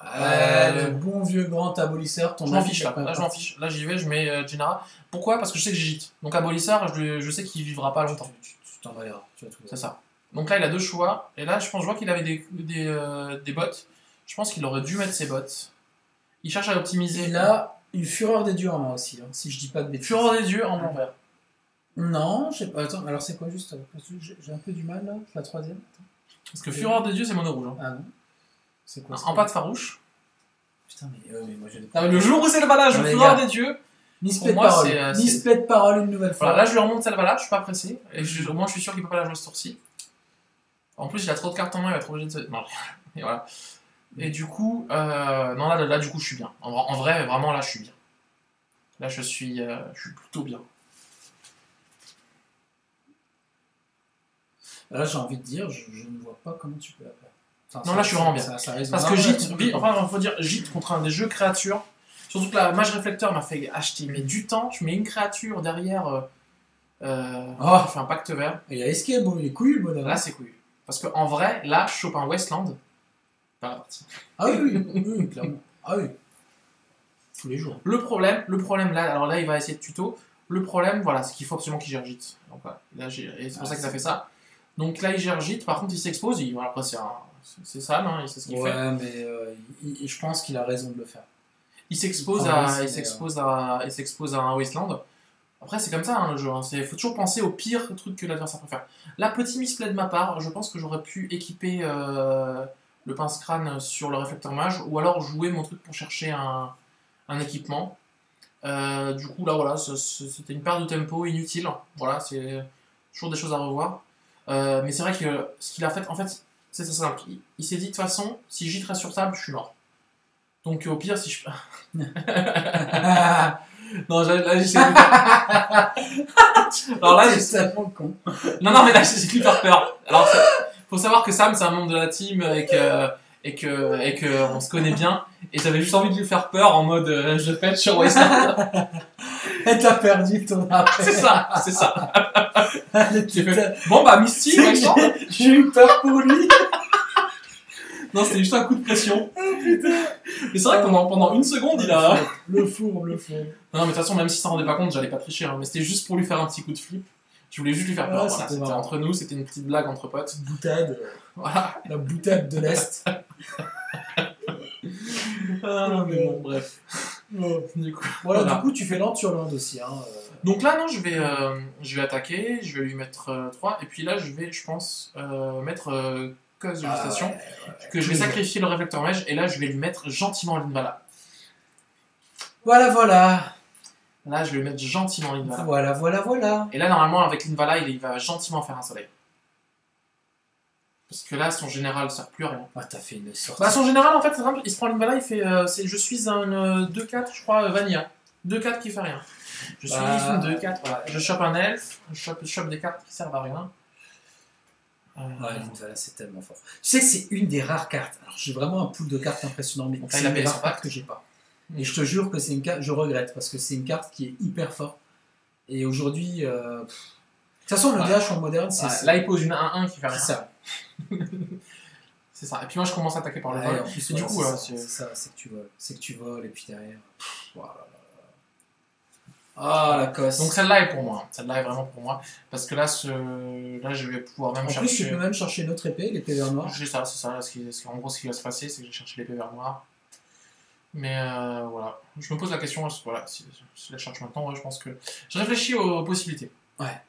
Le bon vieux grand abolisseur. Je m'en fiche là. Là, je m'en fiche. Là, j'y vais, je mets Gennara. Pourquoi ? Parce que je sais que j'hésite. Donc, abolisseur, je sais qu'il vivra pas longtemps. Tu t'en vas là. C'est ça. Donc là, il a deux choix. Et là, je vois qu'il avait des bots. Je pense qu'il aurait dû mettre ses bots. Il cherche à optimiser. Et là, une fureur des dieux en main aussi, hein, si je dis pas de bêtises. Fureur des dieux en blanc vert. Non, je sais pas. Attends, alors c'est quoi juste ? J'ai un peu du mal là, la troisième. Attends. Parce que fureur des dieux, c'est mono rouge. Hein. Ah non. C'est quoi ? En pâte farouche. Putain, mais moi j'ai des... Ah, le jour où Selvala joue fureur des dieux. Misplay de parole une nouvelle fois. Voilà, là, je lui remonte Selvala, je suis pas pressé. Et au moins, je suis sûr qu'il peut pas la jouer ce tour-ci. En plus, il a trop de cartes en main, il va être obligé de se. Non, et voilà. Et du coup, non, là, du coup, je suis bien. En vrai, vraiment, là, je suis bien. Là, je suis plutôt bien. Là, j'ai envie de dire, je ne vois pas comment tu peux la faire. Enfin, non, là, je suis vraiment bien. Parce que Gîte, il faut dire, Gîte contre un des jeux créatures. Surtout que la Mage Réflecteur m'a fait acheter du temps. Je mets une créature derrière. Je fais un pacte vert. Il y a Escape, il est couillu, le bonhomme. Là, c'est couillu. Parce qu'en vrai, là, je chope un Westland. Pas la partie. Ah oui, clairement. Ah oui. Tous les jours. Le problème là, alors là, il va essayer de tuto. Le problème, voilà, c'est qu'il faut absolument qu'il gère Gîte. Donc voilà, et c'est pour ça que ça fait ça. Donc là, il gère Gîte. Par contre, il s'expose. Voilà, après, c'est Sam, hein, il sait ce qu'il fait. Ouais, mais je pense qu'il a raison de le faire. Il s'expose à un Wasteland. Après, c'est comme ça, hein, le jeu. Il faut toujours penser au pire truc que l'adversaire peut faire. Là, petit misplay de ma part, je pense que j'aurais pu équiper le pince-crâne sur le réflecteur mage, ou alors jouer mon truc pour chercher un équipement. Du coup, là, voilà, c'était une perte de tempo inutile. Voilà, c'est toujours des choses à revoir. Mais c'est vrai que ce qu'il a fait, en fait, c'est simple. Il s'est dit, de toute façon, si j'y reste sur table, je suis mort. Donc, au pire, si je... Non, là, j'essaie de faire... Alors là, c'est tellement con. Non, mais là, j'essaie de lui faire peur. Alors, faut savoir que Sam, c'est un membre de la team et que on se connaît bien. Et j'avais juste envie de lui faire peur en mode je pète sur Wasteland. Et t'as perdu ton appel. C'est ça. Bon, bah, Misty, j'ai eu peur pour lui. Non, c'était juste un coup de pression. Oh putain. Mais c'est vrai que pendant une seconde, il a... Le four. Non, mais de toute façon, même si ça ne rendait pas compte, j'allais pas tricher. Hein, mais c'était juste pour lui faire un petit coup de flip. Je voulais juste lui faire peur. Ouais, Voilà, c'était entre nous, c'était une petite blague entre potes. Boutade. Voilà. La boutade de l'Est. Ah, mais bon, bref. Du coup, voilà, du coup, tu fais land sur land aussi. Hein. Donc là, non, je vais attaquer, je vais lui mettre 3, et puis là, je pense, mettre cause de gestation, que je vais sacrifier le réflecteur mèche, et là, je vais lui mettre gentiment l'Invala. Voilà, voilà. Là, je vais lui mettre gentiment l'Invala. Voilà, voilà, voilà. Et là, normalement, avec l'Invala, il va gentiment faire un soleil. Parce que là, son général ne sert plus à rien. Ah, t'as fait une sortie. Bah, son général, en fait, c'est simple, il se prend l'Invala, il fait. Je suis un 2-4, je crois, Vanilla. 2-4 qui fait rien. Je suis une 2-4, voilà. Je chope un elfe, je chope des cartes qui servent à rien. Ouais, l'Invala, c'est tellement fort. Tu sais que c'est une des rares cartes. Alors, j'ai vraiment un pool de cartes impressionnant, mais c'est une des rares cartes que j'ai pas. Et je te jure que c'est une carte, je regrette, parce que c'est une carte qui est hyper forte. Et aujourd'hui, de toute façon, le DH en moderne, c'est. Là, il pose une 1-1 qui fait rien. C'est ça. C'est ça. Et puis moi, je commence à attaquer par le vol. En plus, du coup, c'est ça, c'est que tu voles. C'est que tu voles, et puis derrière. Voilà. Ah, la cosse. Donc celle-là est pour moi. Celle-là est vraiment pour moi. Parce que là, là je vais pouvoir même chercher. En plus, tu peux même chercher une autre épée, l'épée vert noir. C'est ça. En gros, ce qui va se passer, c'est que je vais chercher l'épée vert noir. Mais voilà. Je me pose la question, voilà, si je la cherche maintenant, ouais, je pense que. Je réfléchis aux possibilités. Ouais.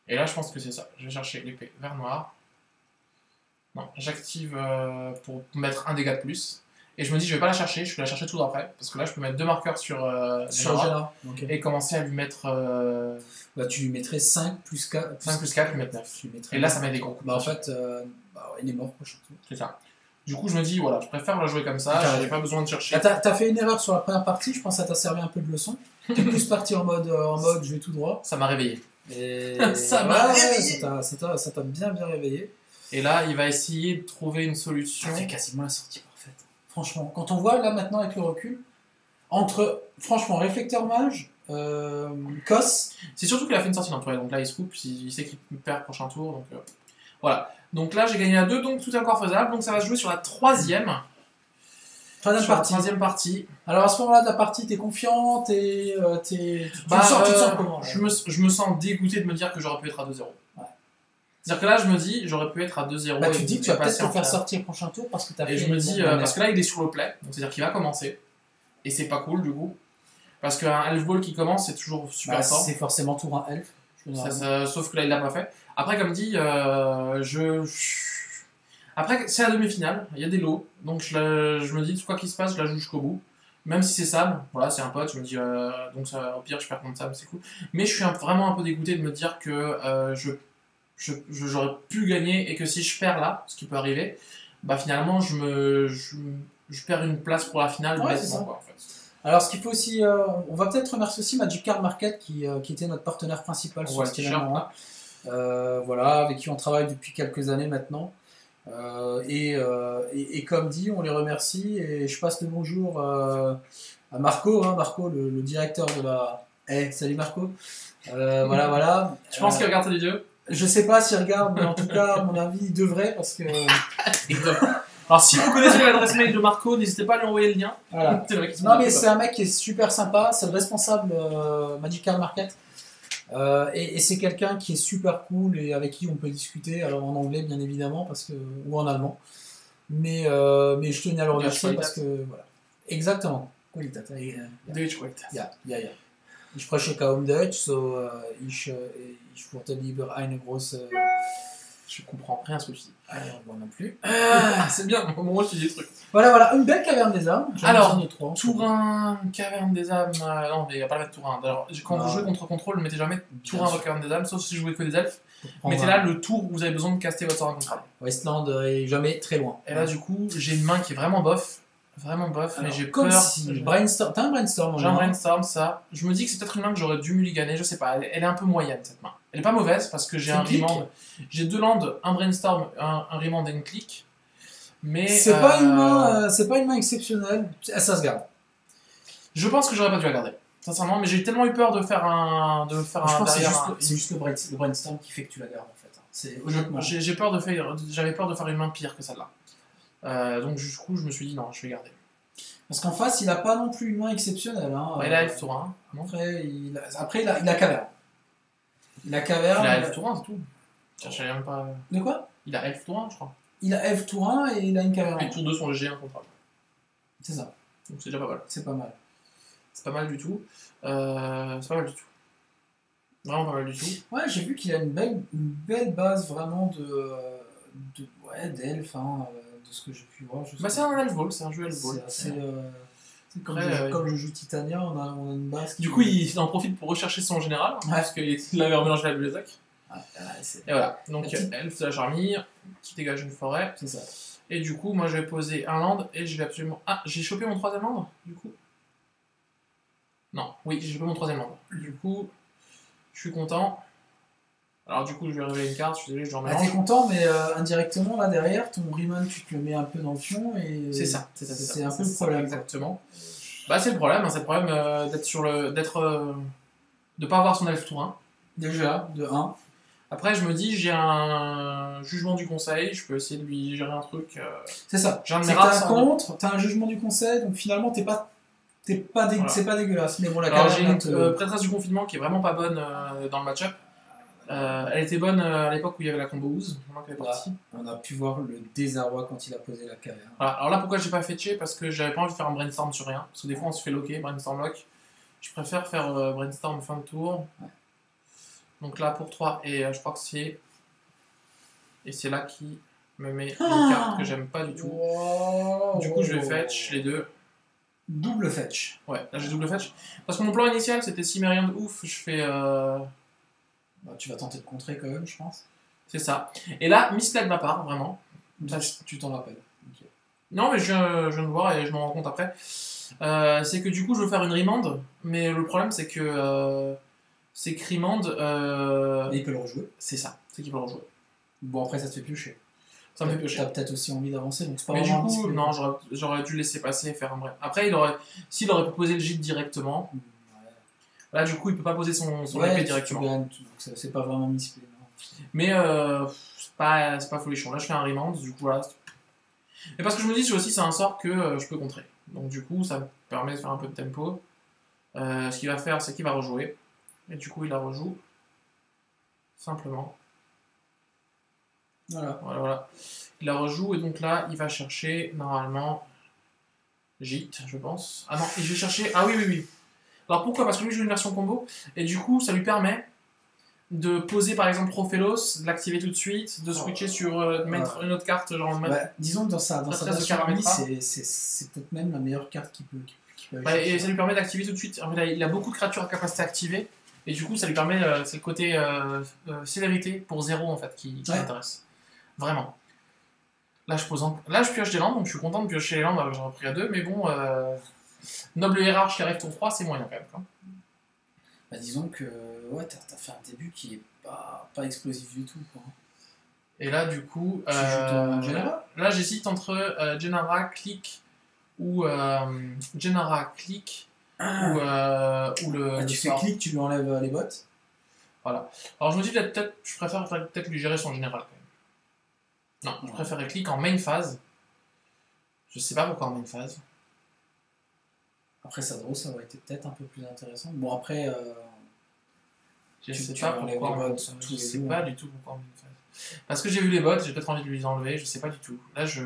Et là, je pense que c'est ça. Je vais chercher l'épée vert noir. Non, j'active pour mettre un dégât de plus. Et je me dis, je vais pas la chercher, je vais la chercher tout après. Parce que là, je peux mettre 2 marqueurs sur Géra. Okay. Et commencer à lui mettre. Bah, tu lui mettrais 5 plus 4. 5 plus 4, lui mettre 9. Et là, ça met des gros coups. Bah, en fait, il est mort, prochain tour. C'est ça. Du coup, je me dis, voilà, je préfère la jouer comme ça, j'ai pas besoin de chercher. T'as fait une erreur sur la première partie, je pense que ça t'a servi un peu de leçon. T'es plus parti en mode je vais tout droit. Ça m'a réveillé. Et... ça m'a réveillé. Ça t'a bien réveillé. Et là, il va essayer de trouver une solution. Ça fait quasiment la sortie parfaite. Franchement, quand on voit là maintenant avec le recul, entre, franchement, réflecteur mage, Cos. C'est surtout qu'il a fait une sortie d'entourage, donc là il se coupe, il sait qu'il perd prochain tour, donc voilà. Donc là j'ai gagné à 2, donc tout est encore faisable, donc ça va se jouer sur la troisième partie. Alors à ce moment-là de la partie, t'es confiant, tu te sens comment je me sens dégoûté de me dire que j'aurais pu être à 2-0. Ouais. C'est-à-dire que là je me dis, j'aurais pu être à 2-0. Bah tu te dis que tu vas peut-être te faire sortir le prochain tour parce que t'as fait. Et je me dis, parce que là il est sur le play, donc c'est-à-dire qu'il va commencer, et c'est pas cool du coup. Parce qu'un Elf Ball qui commence, c'est toujours super fort. C'est forcément tour un Elf. Sauf que là, il l'a pas fait. Après, comme dit, après, c'est la demi-finale, il y a des lots. Donc, je me dis, quoi qu'il se passe, je la joue jusqu'au bout. Même si c'est Sam, voilà, c'est un pote, je me dis, donc ça, au pire, je perds contre Sam, c'est cool. Mais je suis vraiment un peu dégoûté de me dire que j'aurais pu gagner et que si je perds là, ce qui peut arriver, bah finalement, je perds une place pour la finale bêtement, quoi, en fait. Alors, ce qu'il faut aussi, on va peut-être remercier aussi Magic Card Market qui était notre partenaire principal sur cet événement-là. Voilà, avec qui on travaille depuis quelques années maintenant. Et comme dit, on les remercie et je passe le bonjour à Marco, Marco, le directeur de la. Salut Marco. Voilà. Tu penses qu'il regarde tes vidéos? Je sais pas s'il regarde, mais en tout cas, à mon avis, il devrait parce que. Alors si vous connaissez l'adresse mail de Marco, n'hésitez pas à lui envoyer le lien. Voilà. Non mais c'est un mec qui est super sympa, c'est le responsable Magic Card Market. Et c'est quelqu'un qui est super cool et avec qui on peut discuter, alors en anglais bien évidemment, ou en allemand. Mais je tenais à le remercier parce que voilà. Exactement. Qualität. Deutsch Qualität. Ja. Ich spreche kaum Deutsch, so ich würde lieber eine große. Je comprends rien à ce que tu dis. Moi non plus. C'est bien, au moment où je te dis des trucs. Voilà, une belle caverne des âmes. Alors, Tourin, caverne des âmes. Non, mais il n'y a pas le Tourin. Alors, quand vous jouez contre contrôle, ne mettez jamais Tourin dans caverne des âmes, sauf si vous jouez que des elfes. Mettez là le tour où vous avez besoin de caster votre sort à contrôle. Westland est jamais très loin. Et là, du coup, j'ai une main qui est vraiment bof. Mais j'ai peur. Brainstorm. T'as un brainstorm? J'ai un brainstorm, ça. Je me dis que c'est peut-être une main que j'aurais dû mulliganer, je sais pas. Elle est un peu moyenne, cette main. Elle est pas mauvaise parce que j'ai un remand. J'ai 2 landes, un brainstorm, un remand et une click. Mais. C'est pas une main exceptionnelle. Ça se garde. Je pense que j'aurais pas dû la garder. Sincèrement, mais j'ai tellement eu peur de faire un. Je pense que c'est juste le brainstorm qui fait que tu la gardes en fait. J'avais peur de faire une main pire que celle-là. Donc du coup, je me suis dit non, je vais garder. Parce qu'en face, il a pas non plus une main exceptionnelle. Il a F tour 1. Après, il a caverne. La caverne. Il a Elf tour 1, c'est tout. Je cherchais même pas. De quoi? Il a Elf tour 1, je crois. Il a Elf tour 1 et il a une caverne. Et tour 2 sont légers, incontrôlables. C'est ça. Donc c'est déjà pas mal. C'est pas mal. C'est pas mal du tout. C'est pas mal du tout. Vraiment pas mal du tout. Ouais, j'ai vu qu'il a une belle base vraiment d'elfe, hein, de ce que j'ai pu voir. Bah c'est un elf ball, c'est un jeu elf ball. C'est comme je joue Titania, on a une base. Du coup, il en profite pour rechercher son général, parce qu'il l'avait remélangé à Blazak. Et voilà, donc elf de la charmille, qui dégage une forêt. C'est ça. Et du coup, moi je vais poser un land et je vais absolument. Ah, j'ai chopé mon troisième land, du coup. Non, oui, j'ai chopé mon troisième land. Du coup, je suis content. Alors du coup, je vais révéler une carte, je suis désolé, je dois en mélanger. T'es content, mais indirectement, là derrière, ton Riemann, tu te le mets un peu dans le fion et... C'est ça. C'est un peu le problème. Exactement. Bah c'est le problème, c'est le problème de pas avoir son elfe tour 1. Déjà, de 1. Après, je me dis, j'ai un jugement du conseil, je peux essayer de lui gérer un truc. C'est ça. J'ai un t'as un contre, t'as un jugement du conseil, donc finalement, c'est pas dégueulasse. Mais bon, alors, j'ai une prêtresse du confinement qui est vraiment pas bonne dans le match-up. Elle était bonne à l'époque où il y avait la combo Ooze. On a pu voir le désarroi quand il a posé la caverne. Voilà. Alors là, pourquoi j'ai pas fetché? Parce que j'avais pas envie de faire un brainstorm sur rien. Parce que des fois, on se fait locker, brainstorm lock. Je préfère faire brainstorm fin de tour. Ouais. Donc là, pour 3, et je crois que c'est. Et c'est là qui me met une carte que j'aime pas du tout. Du coup, je vais fetch les deux. Double fetch. Ouais, là j'ai double fetch. Parce que mon plan initial, c'était si mais rien de ouf, je fais. Bah, tu vas tenter de contrer quand même, je pense. C'est ça. Et là, misplay de ma part, vraiment. Tu t'en rappelles. Okay. Non, mais je viens de voir et je m'en rends compte après. C'est que du coup, je veux faire une remand, mais le problème, c'est que. C'est que remand. Et il peut le rejouer. C'est ça, c'est qu'il peut le rejouer. Bon, après, ça te fait piocher. Ça me fait piocher. T'as peut-être aussi envie d'avancer, donc c'est pas mais vraiment. Du coup, non, j'aurais dû laisser passer et faire un vrai. Après, s'il aurait pu poser le gîte directement. Là, du coup, il peut pas poser son épée directement. Donc c'est pas vraiment misplay. Mais c'est pas folichon. Là, je fais un remand, du coup, voilà. Mais parce que je me dis, aussi, c'est un sort que je peux contrer. Donc, du coup, ça me permet de faire un peu de tempo. Ce qu'il va faire, c'est qu'il va rejouer. Et du coup, il la rejoue. Simplement. Voilà. Il la rejoue, et donc là, il va chercher, normalement, gîte, je pense. Ah non, et je vais chercher. Ah oui. Alors pourquoi? Parce que lui joue une version combo, et du coup ça lui permet de poser par exemple Prophélos, de l'activer tout de suite, de switcher sur mettre une autre carte, genre disons que dans sa version c'est peut-être même la meilleure carte qu'il peut aller et ça lui permet d'activer tout de suite. En fait, il a beaucoup de créatures à capacité activée, et du coup ça lui permet, c'est le côté célérité pour 0 en fait qui m'intéresse. Vraiment. Là je pioche des landes, donc je suis content de piocher les landes alors que j'en ai pris à 2, mais bon... Noble hiérarche qui arrive tour 3, c'est moyen quand même. Quoi. Bah, disons que t'as fait un début qui est pas explosif du tout. Quoi. Et là, du coup, là j'hésite entre Genara, Click ou Genara, Click ou le. Tu fais Click, tu lui enlèves les bottes. Voilà. Alors je me dis peut-être, je préfère peut-être lui gérer son général quand même. Non, je préférerais Click en main phase. Je sais pas pourquoi en main phase. Après, ça aurait été peut-être un peu plus intéressant. Bon, après. Je sais pas du tout pourquoi on met une phase. Parce que j'ai vu les bots, j'ai peut-être envie de lui enlever, je sais pas du tout. Là, je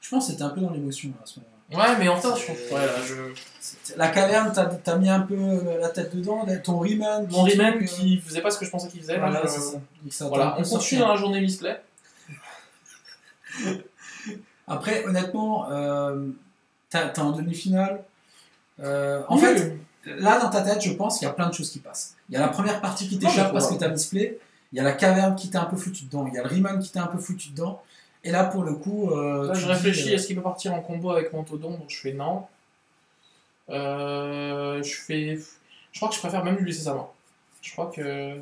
pense que c'était un peu dans l'émotion à ce moment-là. Ouais, mais en fait, je trouve. La caverne, t'as mis un peu la tête dedans. Ton Riemann. Mon Riemann qui faisait pas ce que je pensais qu'il faisait. Voilà, voilà. On continue dans la journée misplay. Après, honnêtement. T'es en demi-finale. En fait, là dans ta tête, je pense qu'il y a plein de choses qui passent. Il y a la première partie qui t'échappe parce que t'as misplay. Il y a la caverne qui t'est un peu foutu dedans. Il y a le Riemann qui t'est un peu foutu dedans. Et là, pour le coup. Là, je réfléchis, est-ce qu'il peut partir en combo avec Manteau d'ombre? Je fais non. Je crois que je préfère même lui laisser sa main. Je crois que.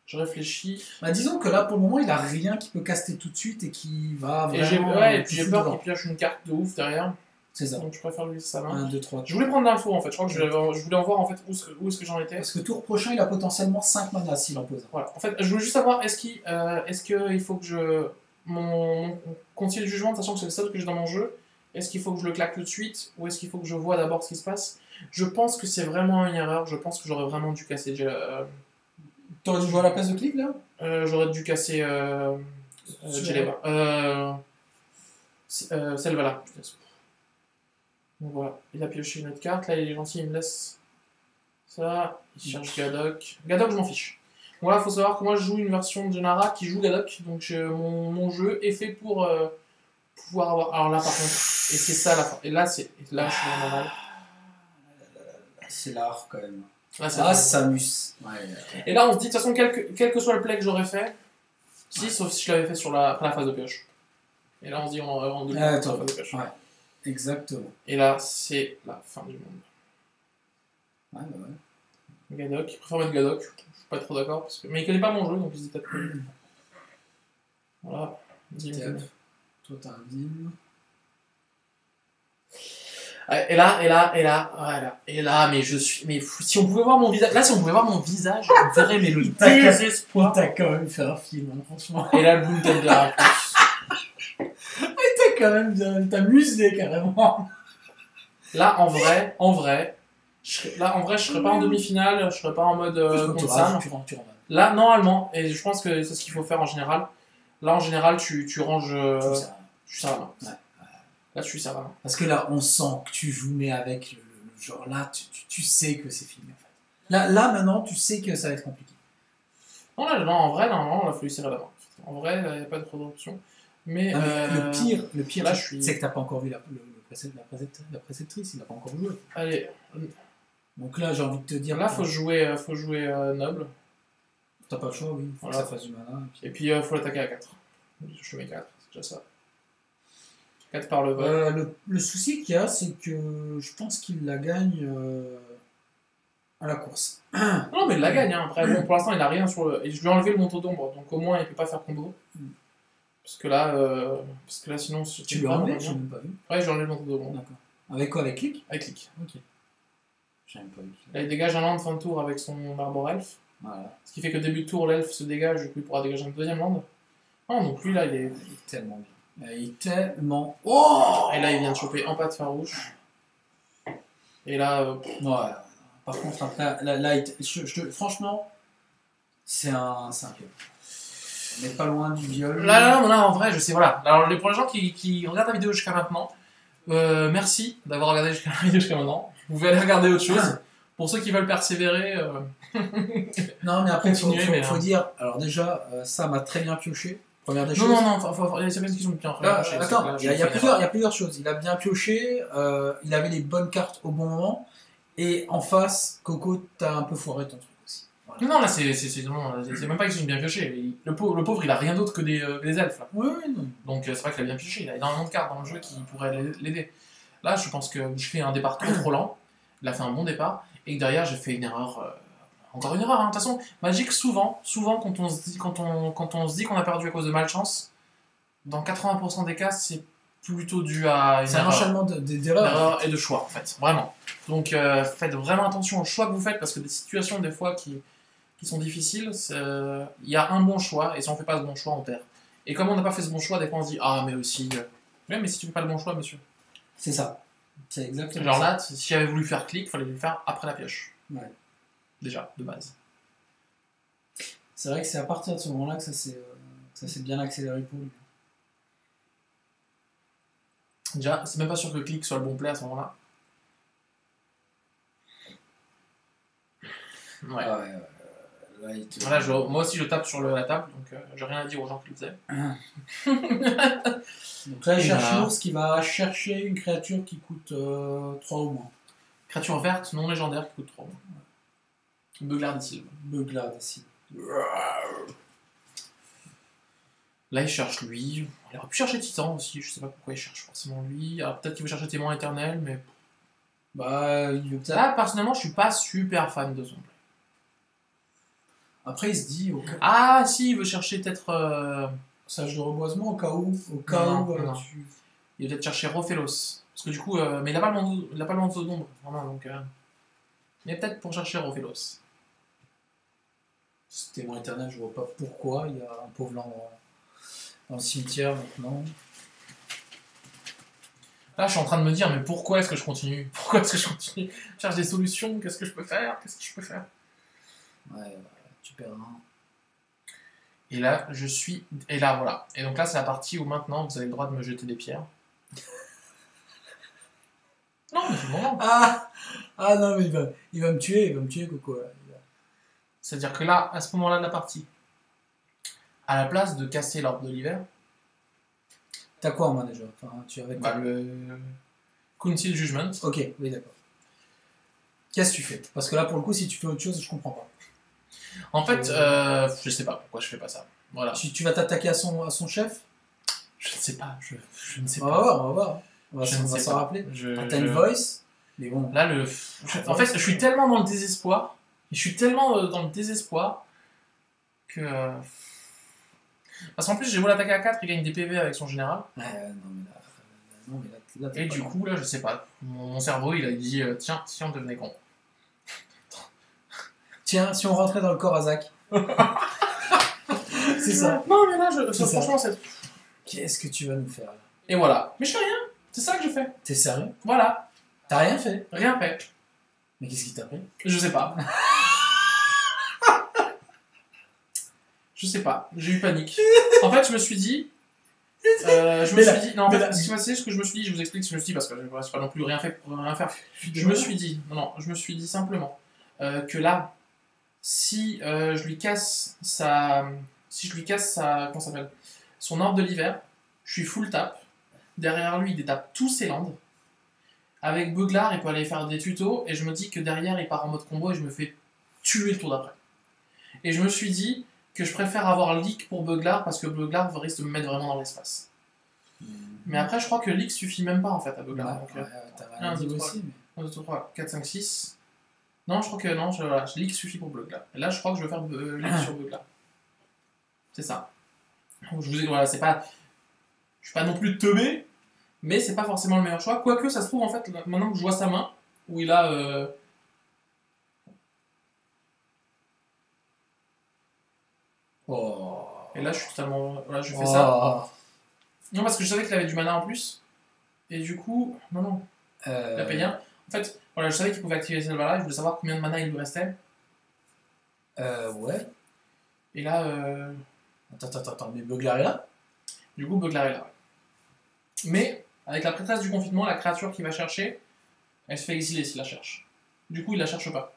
Je réfléchis. Bah, disons que là, pour le moment, il a rien qui peut caster tout de suite et qui va vraiment. Et puis j'ai peur qu'il pioche une carte de ouf derrière. C'est ça. Donc je préfère lui laisser sa main. 1, 2, 3. Je voulais prendre l'info en fait. Je crois que je voulais en voir en fait où est-ce que j'en étais. Parce que tour prochain, il a potentiellement 5 manas s'il en pose. Voilà. En fait, je voulais juste savoir est-ce qu'il faut que je. Mon conseiller de jugement, sachant que c'est le seul que j'ai dans mon jeu, est-ce qu'il faut que je le claque tout de suite ou est-ce qu'il faut que je vois d'abord ce qui se passe? Je pense que c'est vraiment une erreur. Je pense que j'aurais vraiment dû casser T'aurais dû jouer à la place de Click là? J'aurais dû casser Jeleba. Celle-là. Donc voilà, il a pioché une autre carte. Là, il est gentil, il me laisse ça. Il cherche Gadok. Gadok, je m'en fiche. Voilà, il faut savoir que moi, je joue une version de Genara qui joue Gadok. Donc mon jeu est fait pour pouvoir avoir. Alors là, par contre, et c'est ça la fin. Et là, je suis vraiment mal. C'est l'art quand même. Là, ça s'amuse. Et là, on se dit, de toute façon, quel que soit le play que j'aurais fait, sauf si je l'avais fait sur après la phase de pioche. Et là, on se dit, on va vraiment la phase de pioche. Ouais, exactement. Et là, c'est la fin du monde. Ouais. Gadok, il préfère mettre Gadok. Je suis pas trop d'accord, mais il connaît pas mon jeu, donc il se dit peut-être que. Voilà. Dim. Toi, t'as un Dim. Et là, mais je suis. Mais si on pouvait voir mon visage. Là, si on pouvait voir mon visage, on verrait mais le désespoir. T'as quand même fait un film, hein, franchement. Et là, le Boom Thunder en plus. T'as quand même. T'as musé carrément. Là, en vrai, je serais pas en demi-finale, je serais pas en mode contre Sam. Là, normalement, et je pense que c'est ce qu'il faut faire en général. Là, en général, tu ranges. Tu sers la main. Ouais. Là, tu sers la main. Parce que là, on sent que tu joues, mais avec le genre. Là, tu sais que c'est fini, en fait. Là, maintenant, tu sais que ça va être compliqué. Non, en vrai, normalement, il a fallu serrer la main. En vrai, il n'y a pas de trop d'options. Mais non, le pire, là, c'est que t'as pas encore vu la préceptrice, il n'a pas encore joué. Allez. Donc là, j'ai envie de te dire. Là, faut jouer noble. T'as pas le choix, oui. Faut voilà. que ça fasse du mana. Et puis, faut l'attaquer à 4. Je mets 4, c'est déjà ça. 4 par le vol. Le souci qu'il y a, c'est que je pense qu'il la gagne à la course. Non, mais il la gagne. Hein. Après, bon, pour l'instant, il n'a rien sur le. Et je lui ai enlevé le manteau d'ombre, donc au moins, il peut pas faire combo. Parce que là, sinon. Tu lui as enlevé? J'ai même pas vu. Ouais, j'ai enlevé le manteau d'ombre. D'accord. Avec quoi? Avec clic? Avec clic. Ok. J'ai même pas vu. Là, il dégage un land fin de tour avec son arbor elfe. Voilà. Ce qui fait que début de tour, l'elfe se dégage, et puis il pourra dégager un deuxième land. Non, donc lui, là, il est tellement bien. Il est tellement. Oh! Et là, il vient de choper un pas de farouche. Et là. Ouais. Par contre, après, là franchement, c'est un viol. On n'est pas loin du viol. Là, en vrai, je sais, voilà. Alors, pour les gens qui regardent la vidéo jusqu'à maintenant, merci d'avoir regardé la vidéo jusqu'à maintenant. Vous pouvez aller regarder autre chose. Pour ceux qui veulent persévérer. Non, mais après, il faut dire. Alors, déjà, ça m'a très bien pioché. Première des choses. Non, c'est pas une question de bien. Attends, il y a plusieurs choses. Il a bien pioché, il avait les bonnes cartes au bon moment, et en face, Coco, t'as un peu foiré ton truc aussi. Voilà. Non, là, c'est même pas une question de bien pioché. Le pauvre, il a rien d'autre que des elfes. Là. Oui, non. Donc, c'est vrai qu'il a bien pioché. Il a énormément de cartes dans le jeu qui pourraient l'aider. Là, je pense que je fais un départ trop lent. Il a fait un bon départ, et que derrière, j'ai fait une erreur. Encore une erreur, hein. De toute façon, Magic, souvent, quand on se dit qu'on a perdu à cause de malchance, dans 80% des cas, c'est plutôt dû à une erreur. C'est un enchaînement d'erreurs et de choix, en fait, vraiment. Donc, faites vraiment attention aux choix que vous faites, parce que des situations, des fois, qui sont difficiles, il y a un bon choix, et si on ne fait pas ce bon choix, on perd. Et comme on n'a pas fait ce bon choix, des fois, on se dit, ah, mais aussi... Ouais, mais si tu ne fais pas le bon choix, monsieur. C'est ça. C'est exactement genre ça. Là, si j'avais voulu faire clic, il fallait le faire après la pioche. Ouais. Déjà, de base. C'est vrai que c'est à partir de ce moment-là que ça s'est bien accéléré pour lui. Déjà, c'est même pas sûr que le clic soit le bon play à ce moment-là. Ouais. Là, moi aussi, je tape sur la table, donc j'ai rien à dire aux gens qui le faisaient. Donc là, il cherche l'ours qui va chercher une créature qui coûte 3 ou moins. Créature verte non légendaire qui coûte 3 ou moins. Beuglar des Sylves. Là, il cherche lui. Il aurait pu chercher Titan aussi, je sais pas pourquoi il cherche forcément lui. Alors peut-être qu'il veut chercher Témoin éternel, mais. Bah, il veut peut-être. Là, personnellement, je suis pas super fan de son play. Après, il se dit. Ah, si, il veut chercher peut-être. Sage de reboisement au cas où. Non. Il veut peut-être chercher Rophélos. Parce que du coup. Mais il a pas le manteau d'ombre. Vraiment, donc. Mais peut-être pour chercher Rophélos. Ce Témoin éternel, je vois pas pourquoi. Il y a un pauvre land dans le cimetière maintenant. Là, je suis en train de me dire, mais pourquoi est-ce que je continue? Je cherche des solutions, qu'est-ce que je peux faire? Ouais, Tu perds un. Et là, je suis... Et là, voilà. Et donc là, c'est la partie où maintenant, vous avez le droit de me jeter des pierres. Non, mais c'est le moment. Ah non, mais il va me tuer, Coco. Là. C'est-à-dire que là, à ce moment-là de la partie, à la place de casser l'orbe de l'hiver... T'as quoi en main déjà? Enfin, tu avais quoi? Le Council Judgment. Ok, oui, d'accord. Qu'est-ce que tu fais? Parce que là, pour le coup, si tu fais autre chose, je comprends pas. En fait, je sais pas pourquoi je fais pas ça. Voilà. Tu vas t'attaquer à son chef? Je ne sais pas. Je ne sais on pas. On va voir. On va s'en rappeler. T'as une voice, mais bon. Là, en fait, je suis tellement dans le désespoir. Je suis tellement dans le désespoir que... Parce qu'en plus, j'ai beau l'attaquer à 4, il gagne des PV avec son général. Non, mais là et du coup, là, je sais pas. Mon cerveau, il a dit tiens, si on devenait con. Tiens, si on rentrait dans le corps à Zach. C'est ça. Non, mais là, franchement, c'est... Qu'est-ce que tu vas nous faire là? Et voilà. Mais je fais rien. C'est ça que je fais. T'es sérieux? Voilà. T'as rien fait? Rien fait. Mais qu'est-ce qui t'a pris? Je sais pas. Je sais pas. J'ai eu panique. En fait, je me suis dit... Non, en fait, ce qui m'a passé, ce que je me suis dit, je vous explique ce que je me suis dit, parce que je ne pas non plus rien fait pour rien faire. Je me suis dit simplement que là, si je lui casse comment ça s'appelle, son orbe de l'hiver, je suis full tap. Derrière lui, il détape tous ses landes. Avec Beuglar, il peut aller faire des tutos, et je me dis que derrière, il part en mode combo et je me fais tuer le tour d'après. Et je me suis dit que je préfère avoir Leak pour Beuglar parce que Beuglar risque de me mettre vraiment dans l'espace. Mais après, je crois que Leak suffit même pas en fait à Beuglar. T'as 1, 2, 3, 4, 5, 6. Non, je crois que non, Leak suffit pour Beuglar. Et là, je crois que je vais faire Leak sur Beuglar. C'est ça. Je vous ai voilà, c'est pas. Je suis pas non plus teubé, mais c'est pas forcément le meilleur choix. Quoique, ça se trouve en fait, maintenant que je vois sa main, où il a. Et là, je suis totalement. Voilà, je fais ça. Non, parce que je savais qu'il avait du mana en plus. Et du coup. Non. Il a payé un. En fait, voilà, je savais qu'il pouvait activer celle-là. Je voulais savoir combien de mana il lui restait. Ouais. Et là. Attends, mais Beuglar est là? Du coup, Beuglar est là. Ouais. Mais, avec la prêtresse du confinement, la créature qu'il va chercher, elle se fait exiler s'il la cherche. Du coup, il la cherche pas.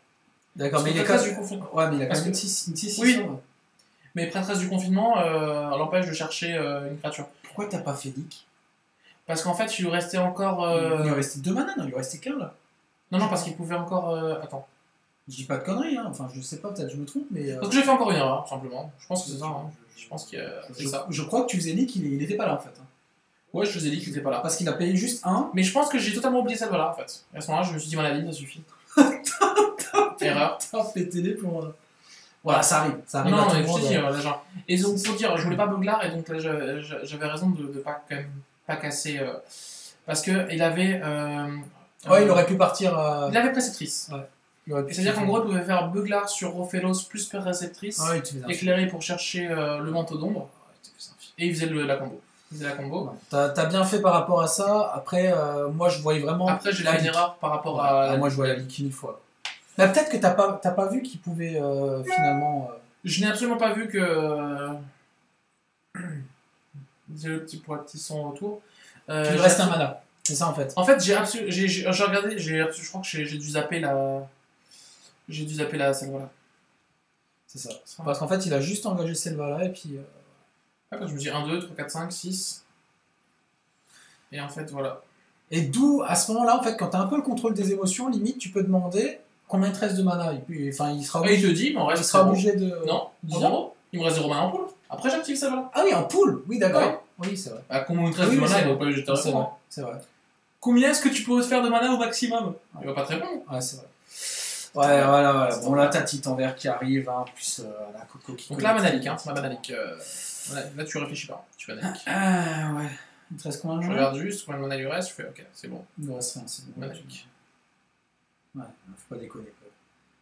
D'accord, mais il est quand même. Ouais, mais il a quand même une 6. Oui. Mais prêtresse du confinement l'empêche de chercher une créature. Pourquoi t'as pas fait Leak? Parce qu'en fait, il lui restait encore. Il lui restait 2 mana, non, il lui restait qu'un là. Non, parce qu'il pouvait encore. Attends. Je dis pas de conneries, hein. Enfin, je sais pas, peut-être je me trompe, mais. Parce que j'ai fait encore une erreur, simplement. Je pense que c'est ça. Hein. Je pense que c'est ça. Je crois que tu faisais Leak, il était pas là en fait. Ouais, je faisais Leak, il était pas là. Parce qu'il a payé juste 1. Mais je pense que j'ai totalement oublié celle-là en fait. Et à ce moment-là, je me suis dit, maladie, ça suffit. Erreur. T'as pété les pour. Voilà, ça arrive. Non, mais je te dis, là, genre. Et donc, faut dire, je voulais pas Beuglar, et donc là, j'avais raison de pas, quand même, pas casser. Parce que il avait. Ouais, il aurait pu partir. Il avait Préceptrice. Ouais. C'est-à-dire qu'en gros, il pouvait faire Beuglar sur Rophélos plus Préceptrice, éclairé pour chercher le manteau d'ombre, et il faisait la combo. T'as bien fait par rapport à ça. Après, moi, je voyais vraiment. Après, j'ai fait une erreur par rapport à. Moi, je voyais la Leak 1000 fois. Bah, peut-être que t'as pas vu qu'il pouvait finalement. Je n'ai absolument pas vu que. J'ai le petit son autour. Il reste un mana. C'est ça en fait. En fait, j'ai regardé, je crois que j'ai dû zapper la. J'ai dû zapper la Selva là. C'est ça. Parce qu'en fait, il a juste engagé Selva là et puis. Quand je me dis 1, 2, 3, 4, 5, 6. Et en fait, voilà. Et d'où, à ce moment-là, en fait, quand t'as un peu le contrôle des émotions, limite, tu peux demander combien il te reste de mana. Enfin, il sera obligé. Il te dit, mais en reste. Il sera obligé de. Non, 0. Il me reste 0 mana en pool. Après, j'active ça là. Ah oui, en pool. Oui, d'accord. Oui, c'est vrai. Combien il te reste de mana, il va pas le jeter. C'est vrai. Combien est-ce que tu peux faire de mana au maximum? Il va pas te répondre. Ouais, c'est vrai. Ouais, voilà. Bon, là, t'as Titan Vert qui arrive, hein, plus la Coco qui. Donc là, Manalik, hein, c'est ma Manalik. Là, tu réfléchis pas. Tu vas Manalik. Ouais. Il te reste combien de mana? Je regarde juste combien de mana il reste, je fais ok, c'est bon. Il me reste rien, c'est bon. Manalik. Ouais, faut pas déconner.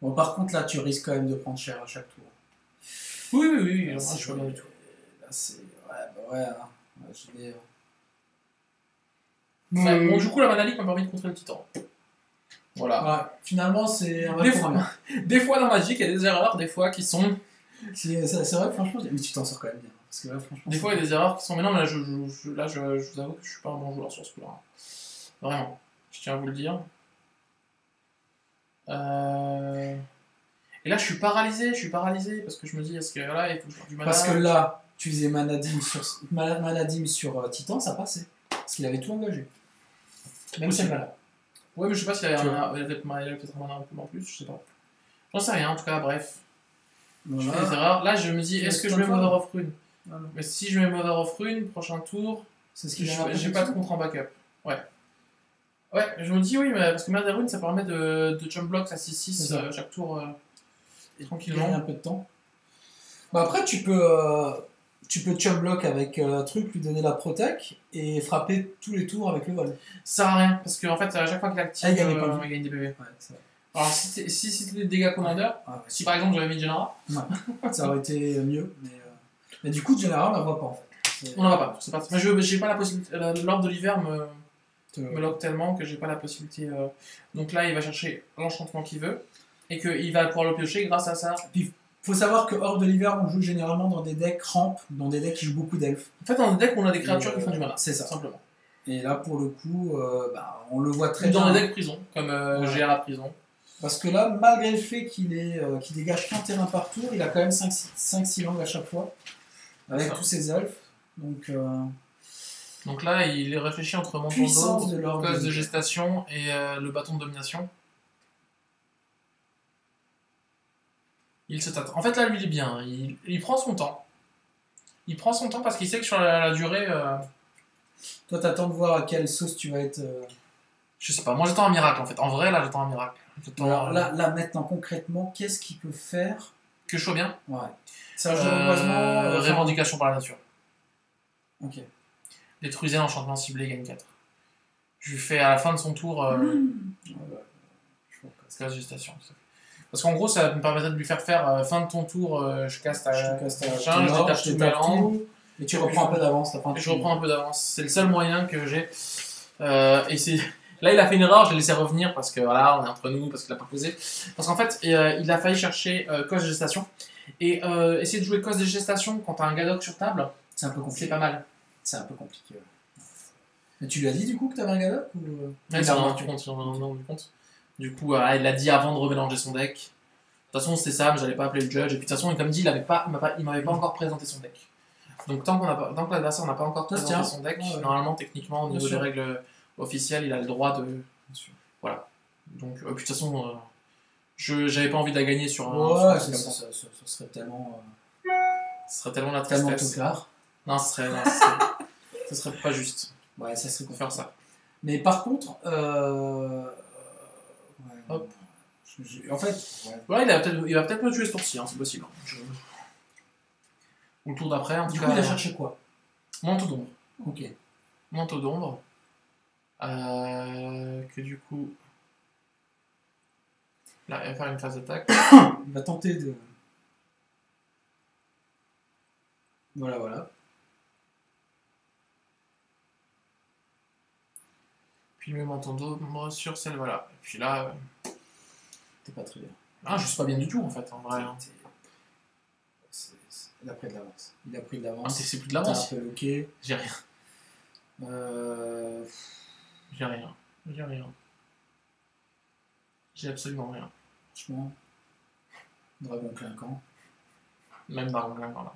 Bon, par contre, là, tu risques quand même de prendre cher à chaque tour. Oui. Là, je suis pas bien du tout. Là, c'est. Ouais, hein. Je vais. Bon, du coup, la Manalik m'a permis de contrer le Titan. Voilà. Ouais, finalement, c'est un des fois dans Magic, il y a des erreurs, des fois, qui sont C'est vrai, franchement, mais tu t'en sors quand même bien. Parce que là, franchement, des fois, il y a des erreurs qui sont. Mais non, mais là, je vous avoue que je suis pas un bon joueur sur ce coup-là. Vraiment. Je tiens à vous le dire. Et là, je suis paralysé parce que je me dis, est-ce que là, il faut que je fasse du mana. Parce que là, tu faisais Manadim sur Titan, ça passait. Parce qu'il avait tout engagé. Même si là. Ouais, mais je sais pas s'il avait peut-être un mana un peu en plus, je sais pas. J'en sais rien, en tout cas, bref. Je fais des erreurs. Là, je me dis, est-ce que je mets Mother of Rune? Mais si je mets Mother of Rune, prochain tour, j'ai pas de contre en backup. Ouais. Ouais, je me dis oui, mais parce que Mother of Rune, ça permet de jump block à 6-6 chaque tour tranquillement. Gagner un peu de temps. Bah après, tu peux jump block avec un truc, lui donner la protec et frapper tous les tours avec le vol. Ça sert à rien, parce qu'en fait, à chaque fois qu'il active, il gagne des PV. Ouais, c'est vrai. Alors, si c'était des dégâts commander, si par exemple j'avais mis Genara, ça aurait été mieux. Mais du coup, Genara, on la voit pas en fait. On la voit pas. C'est pas. Mais j'ai pas la possibilité. L'ordre de l'hiver me lock tellement que j'ai pas la possibilité. Donc là, il va chercher l'enchantement qu'il veut et qu'il va pouvoir le piocher grâce à ça. Puis, faut savoir que hors de l'hiver, on joue généralement dans des decks ramp, dans des decks qui jouent beaucoup d'elfes. En fait, dans des decks où on a des créatures qui font du mana. C'est ça. Simplement. Et là, pour le coup, on le voit très bien. Dans des decks prison, comme GR à prison. Parce que là, malgré le fait qu'il dégage qu'un terrain par tour, il a quand même 5-6 langues à chaque fois, avec tous ses elfes. Donc là, il est réfléchi entre Monton d'eau, cause de gestation et le bâton de domination. Il se tâte. En fait, là, lui, il est bien. Il prend son temps. Il prend son temps parce qu'il sait que sur la durée... Toi, t'attends de voir à quelle sauce tu vas être... Je sais pas. Moi, j'attends un miracle, en fait. En vrai, là, j'attends un miracle. Alors là, maintenant, concrètement, qu'est-ce qu'il peut faire que je sois bien? Ouais. C'est un jeu de reboisement... Revendication par la nature. Ok. Détruisez l'enchantement ciblé, gagne 4. Je lui fais à la fin de son tour... Casse gestation. Parce qu'en gros, ça me permettrait de lui faire fin de ton tour, je casse ta machin, je détache tout mes langues. Et tu reprends un peu d'avance. Je reprends un peu d'avance. C'est le seul moyen que j'ai. Et c'est... Là, il a fait une erreur, je l'ai laissé revenir parce que voilà, on est entre nous, parce qu'il a pas posé. Parce qu'en fait, il a failli chercher cause de gestation. Et essayer de jouer cause de gestation quand t'as un Gadok sur table, c'est un peu compliqué. C'est pas mal. C'est un peu compliqué. Ouais. Mais tu lui as dit du coup que t'avais un Gadok ou... Ouais, c'est rendu compte. Du coup, il l'a dit avant de remélanger son deck. De toute façon, c'était ça, mais j'allais pas appeler le judge. Et puis de toute façon, comme dit, il m'avait pas encore présenté son deck. Donc tant que l'adversaire n'a pas encore présenté son deck, normalement, techniquement, au niveau des règles officielles, il a le droit de... Voilà. Donc, puis de toute façon, j'avais pas envie de la gagner sur un... Ouais, ça serait tellement... Ce serait tellement la tristesse. Tellement tout clair. Non, ce serait pas juste. Ouais, ça serait pour faire ça. Mais par contre... Hop. En fait... Ouais, il va peut-être me tuer ce tour-ci, c'est possible. Ou le tour d'après, en tout cas... Du coup, il a cherché quoi? Manteau d'ombre. Ok. Manteau d'ombre. Que du coup... Là, il va faire une phase d'attaque. Il va tenter de... Voilà. Puis il met manteau d'ombre sur celle, voilà. Et puis là... T'es pas très bien. Ah, je suis pas bien du tout, en fait, en vrai. Il a pris de l'avance. Ah, c'est plus de l'avance. T'es un peu loqué. J'ai rien. J'ai rien. J'ai absolument rien. Franchement. Dragon clinquant. Même dragon clinquant, là.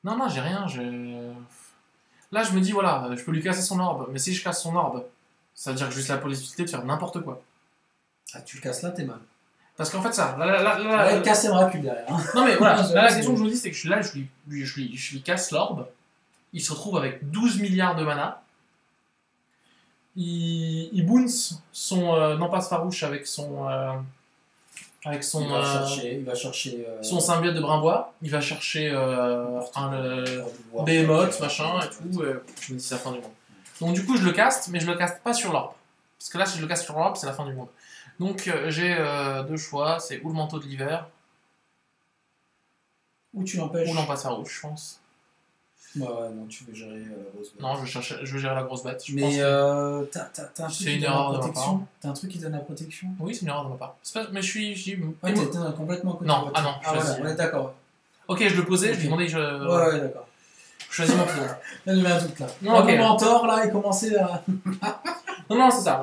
Non, j'ai rien. Là, je me dis, voilà, je peux lui casser son orbe. Mais si je casse son orbe, ça veut dire que j'ai juste la possibilité de faire n'importe quoi. Ah, tu le casses là, t'es mal. Parce qu'en fait, ça. Là, il casse ses bracules derrière. Hein. Non, mais voilà, la question que je me dis, c'est que je lui casse l'orbe. Il se retrouve avec 12 milliards de mana. Il bounce son non-passe farouche avec son. Il va chercher son symbiote de brimbois. Il va chercher un Behemoth, machin et tout. Je me dis, c'est la fin du monde. Donc, du coup, je le caste, mais je le caste pas sur l'orbe. Parce que là, si je le caste sur l'orbe, c'est la fin du monde. Donc, j'ai deux choix, c'est ou le manteau de l'hiver, ou tu l'empêches. Ou l'en-passe farouche, je pense. Bah ouais, non, tu veux gérer la grosse bête. Non, je veux gérer la grosse bête. Mais t'as un truc qui donne la protection. T'as un truc qui donne la protection. Oui, c'est une erreur de ma part. Mais je suis. Ouais, t'es complètement à côté. Non, voilà, on est d'accord. Ok, je le posais, je lui demandais que je... Ouais, d'accord. Je choisis mon tour. Là, j'avais un doute là. Non, ok. Mon mentor là, il commençait à. Non, c'est ça.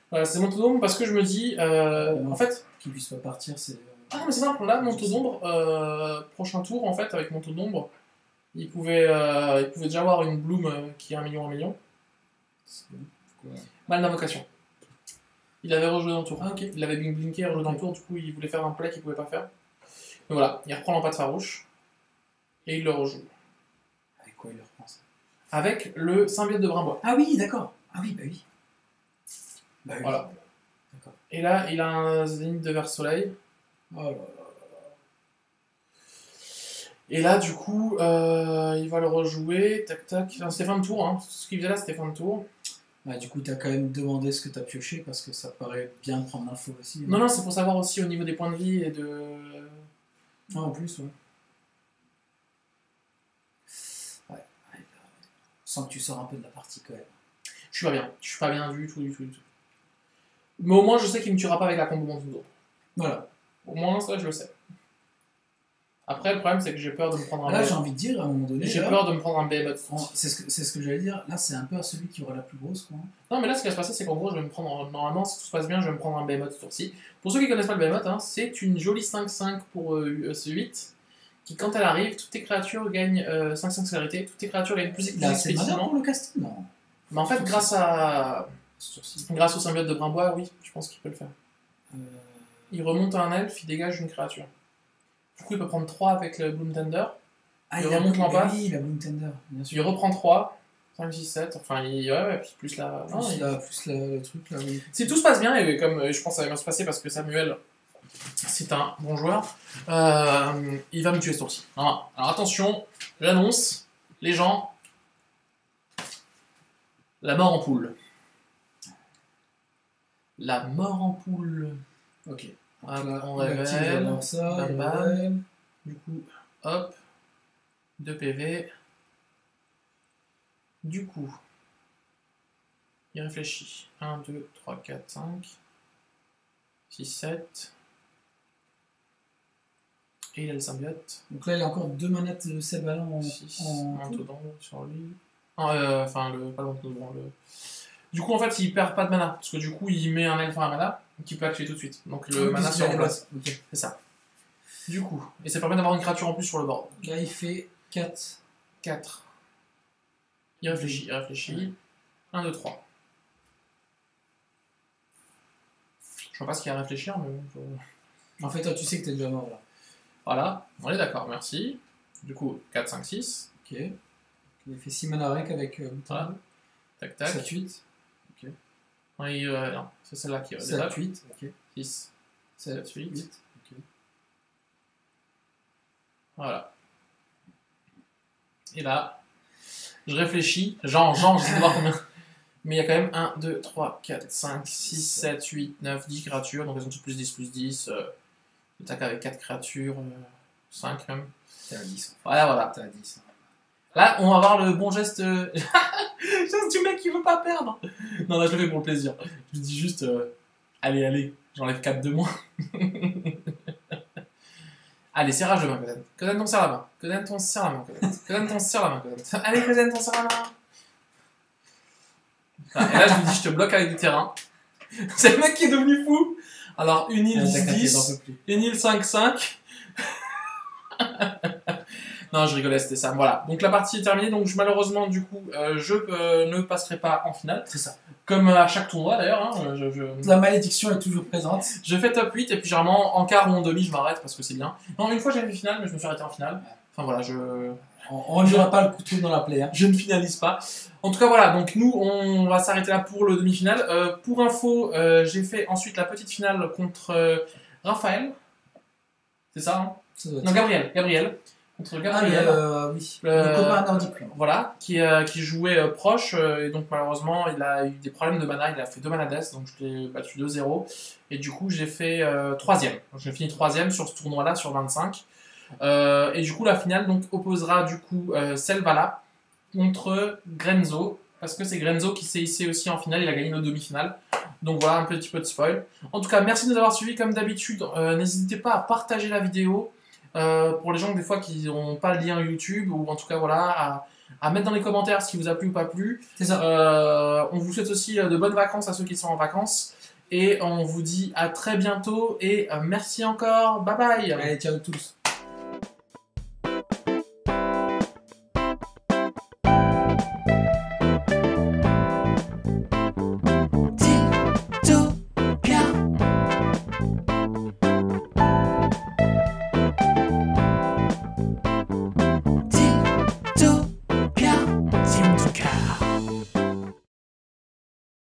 Voilà, c'est mon tour d'ombre parce que je me dis... en fait... Qu'il puisse pas partir, c'est... Ah, mais c'est simple, là, mon tour d'ombre, prochain tour, en fait, avec mon tour d'ombre, il pouvait déjà avoir une bloom qui est 1 million. Mal d'invocation. Il avait rejoué dans le tour. Ah, ok. Il avait blinké, rejoué dans le tour, du coup, il voulait faire un play qu'il pouvait pas faire. Mais voilà, il reprend l'empate farouche, et il le rejoue. Avec quoi il le reprend ça? Avec le symbiote de Brimbois. Ah oui, d'accord. Ah oui, bah oui. Bah oui. Voilà. D'accord. Et là, il a un zénith de vers soleil. Oh là là. Et là, du coup, il va le rejouer. Tac, tac. Enfin, c'était fin de tour, hein. Ce qu'il faisait là, c'était fin de tour. Ouais, du coup, t'as quand même demandé ce que t'as pioché parce que ça paraît bien de prendre l'info aussi. Non, c'est pour savoir aussi au niveau des points de vie et de. Ah, en plus, ouais. Ouais. Sans que tu sors un peu de la partie quand même. Je suis pas bien. Je suis pas bien du tout. Mais au moins, je sais qu'il me tuera pas avec la combo Montudo. Voilà. Au moins, ça, je le sais. Après, le problème, c'est que j'ai peur de me prendre un. Là, j'ai envie de dire, à un moment donné. J'ai peur de me prendre un Behemoth. C'est ce que j'allais dire. Là, c'est un peu à celui qui aura la plus grosse, quoi. Non, mais là, ce qui va se passer, c'est qu'en gros, je vais me prendre. Normalement, si tout se passe bien, je vais me prendre un Behemoth ce tour-ci. Pour ceux qui connaissent pas le Behemoth, hein, c'est une jolie 5-5 pour ce 8. Qui, quand elle arrive, toutes tes créatures gagnent 5-5 célérité. Toutes tes créatures gagnent plus expéditivement. Pour le casting, non. Mais en fait, grâce au symbiote de Brimbois, oui, je pense qu'il peut le faire. Il remonte à un elfe, il dégage une créature. Du coup, il peut prendre 3 avec le Bloom Tender. Ah, il remonte l'empath. Oui, la Bloom Tender, bien sûr. Il reprend 3, 5, 6, 7. Enfin, ouais, plus la. Plus le truc, là, oui. Si tout se passe bien, et comme je pense que ça va bien se passer parce que Samuel, c'est un bon joueur, il va me tuer ce tour-ci. Alors attention, j'annonce, les gens, la mort en poule. La mort en poule. Ok. On révèle, bam bam. Du coup, hop, 2 PV. Du coup, il réfléchit. 1, 2, 3, 4, 5, 6, 7. Et il a le symbiote. Donc là, il a encore 2 manettes de Selvalant en 6, manteau d'ombre sur lui. Enfin, pas le manteau d'ombre. Du coup, en fait, il perd pas de mana. Parce que du coup, il met un elfe à mana qui peut activer tout de suite. Donc le mana se remplace. Okay. C'est ça. Du coup, et ça permet d'avoir une créature en plus sur le board. Là, il fait 4. Il réfléchit. 1, 2, 3. Je vois pas ce qu'il y a à réfléchir, mais. En fait, toi, tu sais que t'es déjà mort là. Voilà, on est d'accord, merci. Du coup, 4, 5, 6. Ok. Il fait 6 mana rec avec voilà. Tac, tac. 7, 8. Ok. Oui, non, c'est celle-là qui est 7, 8. Ok. 6, 7, 8. Ok. Voilà. Et là, je réfléchis. Genre, je sais voir combien. Mais il y a quand même 1, 2, 3, 4, 5, 6, 7, 8, 9, 10 créatures. Donc elles ont toutes plus 10. J'attaque avec 4 créatures. 5 même. T'es à 10. Voilà. T'es à 10. Là, on va voir le bon geste. Geste du mec qui veut pas perdre. Non, là, je le fais pour le plaisir. Je dis juste. Allez, j'enlève 4 de moins. Allez, serrage de main, Kodan. Kodan, t'en serre la main. Kodan, t'en serre la main. Allez, Kodan, t'en serre la main. Et là, je lui dis, je te bloque avec du terrain. C'est le mec qui est devenu fou. Alors, une île 10, une île 5-5. Non, je rigolais, c'était ça. Voilà. Donc la partie est terminée. Donc malheureusement, du coup, je ne passerai pas en finale. C'est ça. Comme à chaque tournoi d'ailleurs. Hein, La malédiction est toujours présente. Je fais top 8 et puis généralement en quart ou en demi, je m'arrête parce que c'est bien. Non, une fois j'ai fait finale, mais je me suis arrêté en finale. Enfin voilà, on ne jouera pas le couteau dans la plaie. Hein. Je ne finalise pas. En tout cas, voilà. Donc nous, on va s'arrêter là pour le demi-finale. Pour info, j'ai fait ensuite la petite finale contre Raphaël. C'est ça, hein? Non, Gabriel. Contre Gabriel. Oui. Le copain nordique. Voilà, qui jouait proche. Et donc malheureusement, il a eu des problèmes de mana. Il a fait 2 mana death. Donc je l'ai battu 2-0. Et du coup, j'ai fait 3ème. Donc j'ai fini 3ème sur ce tournoi-là, sur 25. Et du coup, la finale donc, opposera du coup Selvala contre Grenzo. Parce que c'est Grenzo qui s'est hissé aussi en finale. Il a gagné nos demi-finales. Donc voilà, un petit peu de spoil. En tout cas, merci de nous avoir suivis. Comme d'habitude, n'hésitez pas à partager la vidéo. Pour les gens des fois qui n'ont pas le lien YouTube, ou en tout cas voilà, à mettre dans les commentaires ce qui vous a plu ou pas plu. C'est ça. On vous souhaite aussi de bonnes vacances à ceux qui sont en vacances. Et on vous dit à très bientôt et merci encore. Bye bye. Allez, ciao tous.